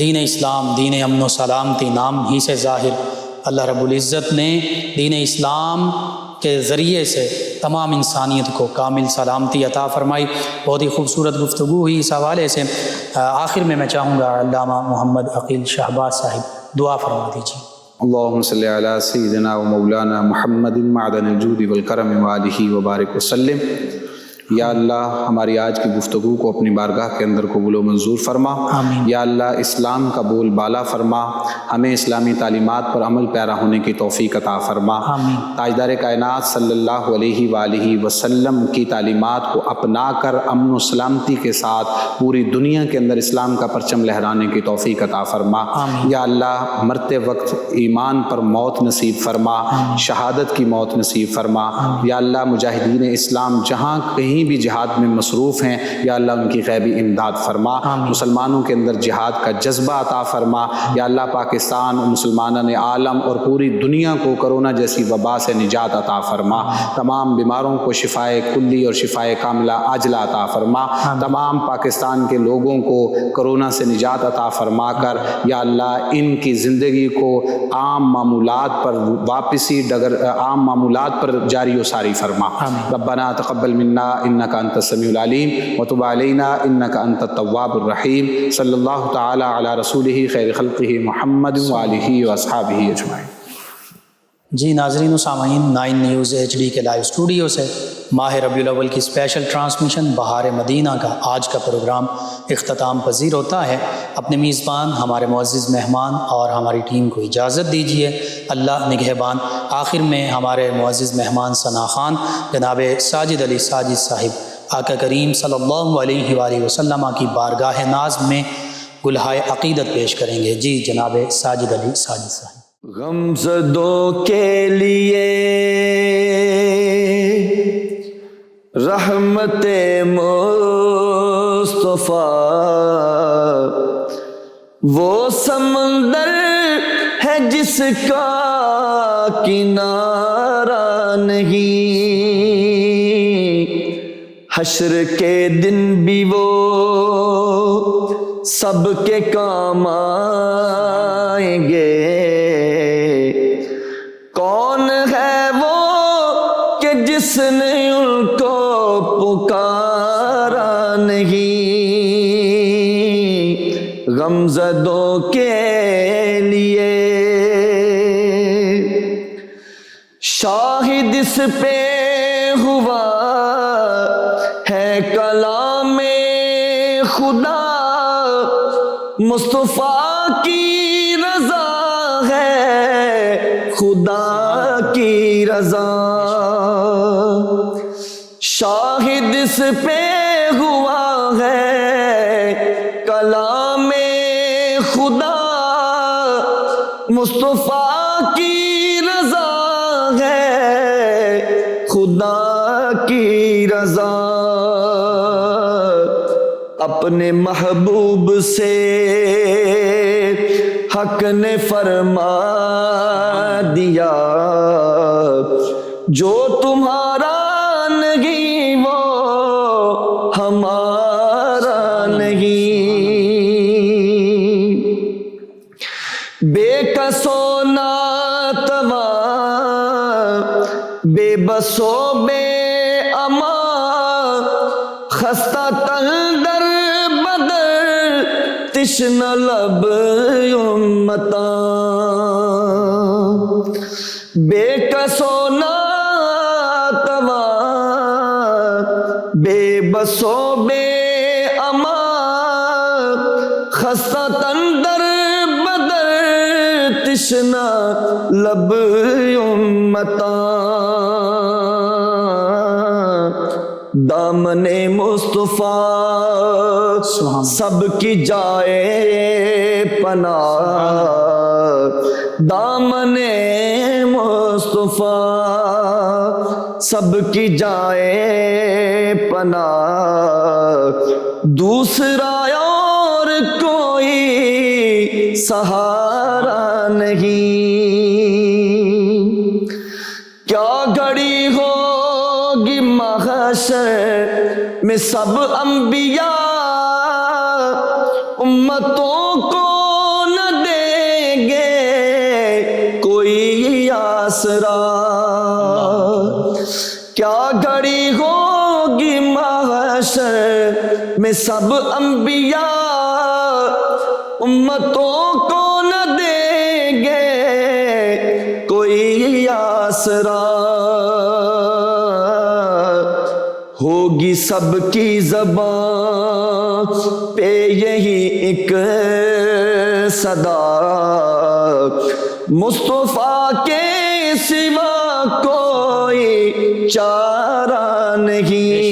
دین اسلام دین امن و سلامتی نام ہی سے ظاہر اللہ رب العزت نے دین اسلام کے ذریعے سے تمام انسانیت کو کامل سلامتی عطا فرمائی۔ بہت ہی خوبصورت گفتگو ہوئی اس حوالے سے۔ آخر میں چاہوں گا علامہ محمد عقیل شہباز صاحب دعا فرما دیجیے۔ اللہم صلی علی سیدنا و مولانا محمد معدن الجود والکرم وآلہ وبارک وسلم۔ یا اللہ ہماری آج کی گفتگو کو اپنی بارگاہ کے اندر قبول و منظور فرما۔ آمین۔ یا اللہ اسلام کا بول بالا فرما، ہمیں اسلامی تعلیمات پر عمل پیرا ہونے کی توفیق عطا فرما۔ آمین۔ تاجدار کائنات صلی اللہ علیہ وآلہ وسلم کی تعلیمات کو اپنا کر امن و سلامتی کے ساتھ پوری دنیا کے اندر اسلام کا پرچم لہرانے کی توفیق عطا فرما۔ آمین۔ یا اللہ مرتے وقت ایمان پر موت نصیب فرما، شہادت کی موت نصیب فرما۔ یا اللہ مجاہدین اسلام جہاں کہیں کہیں بھی جہاد میں مصروف ہیں یا اللہ ان کی غیبی امداد فرما، مسلمانوں کے اندر جہاد کا جذبہ عطا فرما، یا اللہ پاکستان اور مسلمانان عالم اور پوری دنیا کو کرونا جیسی وبا سے نجات عطا فرما، تمام بیماروں کو شفائے کلی اور شفائے کاملہ عاجلہ عطا فرما، تمام پاکستان کے لوگوں کو کرونا سے نجات عطا فرما کر یا اللہ ان کی زندگی کو عام معمولات پر واپسی عام معمولات پر جاری و ساری فرما۔ ربنا تقبل منا انک انت السمیع العلیم وتب علینا انک انت التواب الرحیم، صلی اللہ تعالی علی رسولہ خیر خلقہ محمد وآلہ واصحابہ اجمعین۔ جی ناظرین و سامعین، 9 نیوز HD کے لائیو اسٹوڈیو سے ماہ ربیع الاول کی اسپیشل ٹرانسمیشن بہار مدینہ کا آج کا پروگرام اختتام پذیر ہوتا ہے۔ اپنے میزبان ہمارے معزز مہمان اور ہماری ٹیم کو اجازت دیجیے، اللہ نگہبان۔ آخر میں ہمارے معزز مہمان ثنا خان جناب ساجد علی ساجد صاحب آقا کریم صلی اللہ علیہ وآلہ وسلم کی بارگاہ ناز میں گلہائے عقیدت پیش کریں گے۔ جی جناب ساجد علی ساجد صاحب۔ غمزدوں کے لیے رحمت مصطفیٰ وہ سمندر ہے جس کا کنارہ نہیں، حشر کے دن بھی وہ سب کے کام آئیں گے۔ کون ہے وہ کہ جس نے ان کو پکارا نہیں، غمزدوں کے لیے شاہد اس پہ ہوا ہے کلام خدا، مصطفیٰ کی رضا ہے خدا کی رضا، شاہد اس پہ ہوا ہے کلام خدا، مصطفیٰ کی رضا ہے خدا کی رضا۔ اپنے محبوب سے حق نے فرما دیا، جو تمہارا نہیں وہ ہمارا نہیں، بے کس و ناتواں بے بس و بے امان، خستہ تن در بدر تشنہ لب امتاں، بے کس و ناتواں بے بس و بے امان، خستہ تن در بدر تشنہ لب امتاں، دامن مصطفیٰ سب کی جائے پناہ، دامن مصطفیٰ سب کی جائے پناہ، دوسرا اور کوئی سہارا نہیں، کیا گھڑی ہوگی محشر میں سب انبیاء امتوں کو نہ دیں گے کوئی آسرا، کیا گھڑی ہوگی محشر میں سب انبیاء امتوں کو نہ دیں گے کوئی آسرا، ہوگی سب کی زبان پہ یہی ایک صدا، مصطفیٰ کے سوا کوئی چارہ نہیں،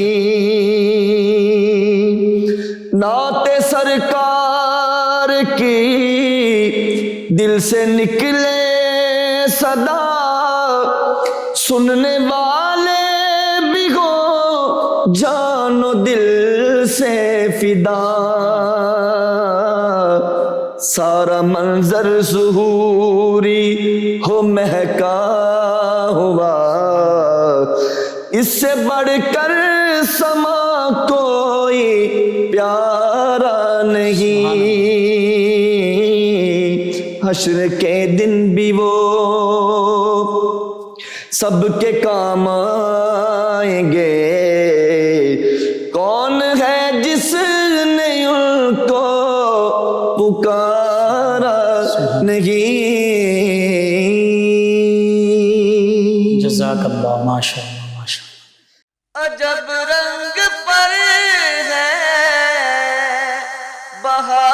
نعت سرکار کی دل سے نکلے صدا، سننے والے بھی ہو جان و دل سے فدا، سارا منظر ظہوری ہو مہکا ہوا، اس سے بڑھ کر سما کوئی پیارا نہیں، حشر کے دن بھی وہ سب کے کام آئیں گے، کون ہے جس نے ان کو پکارا نہیں۔ جزاک اللہ، ماشاء اللہ ماشاء اللہ۔ عجب رنگ پر ہے بہار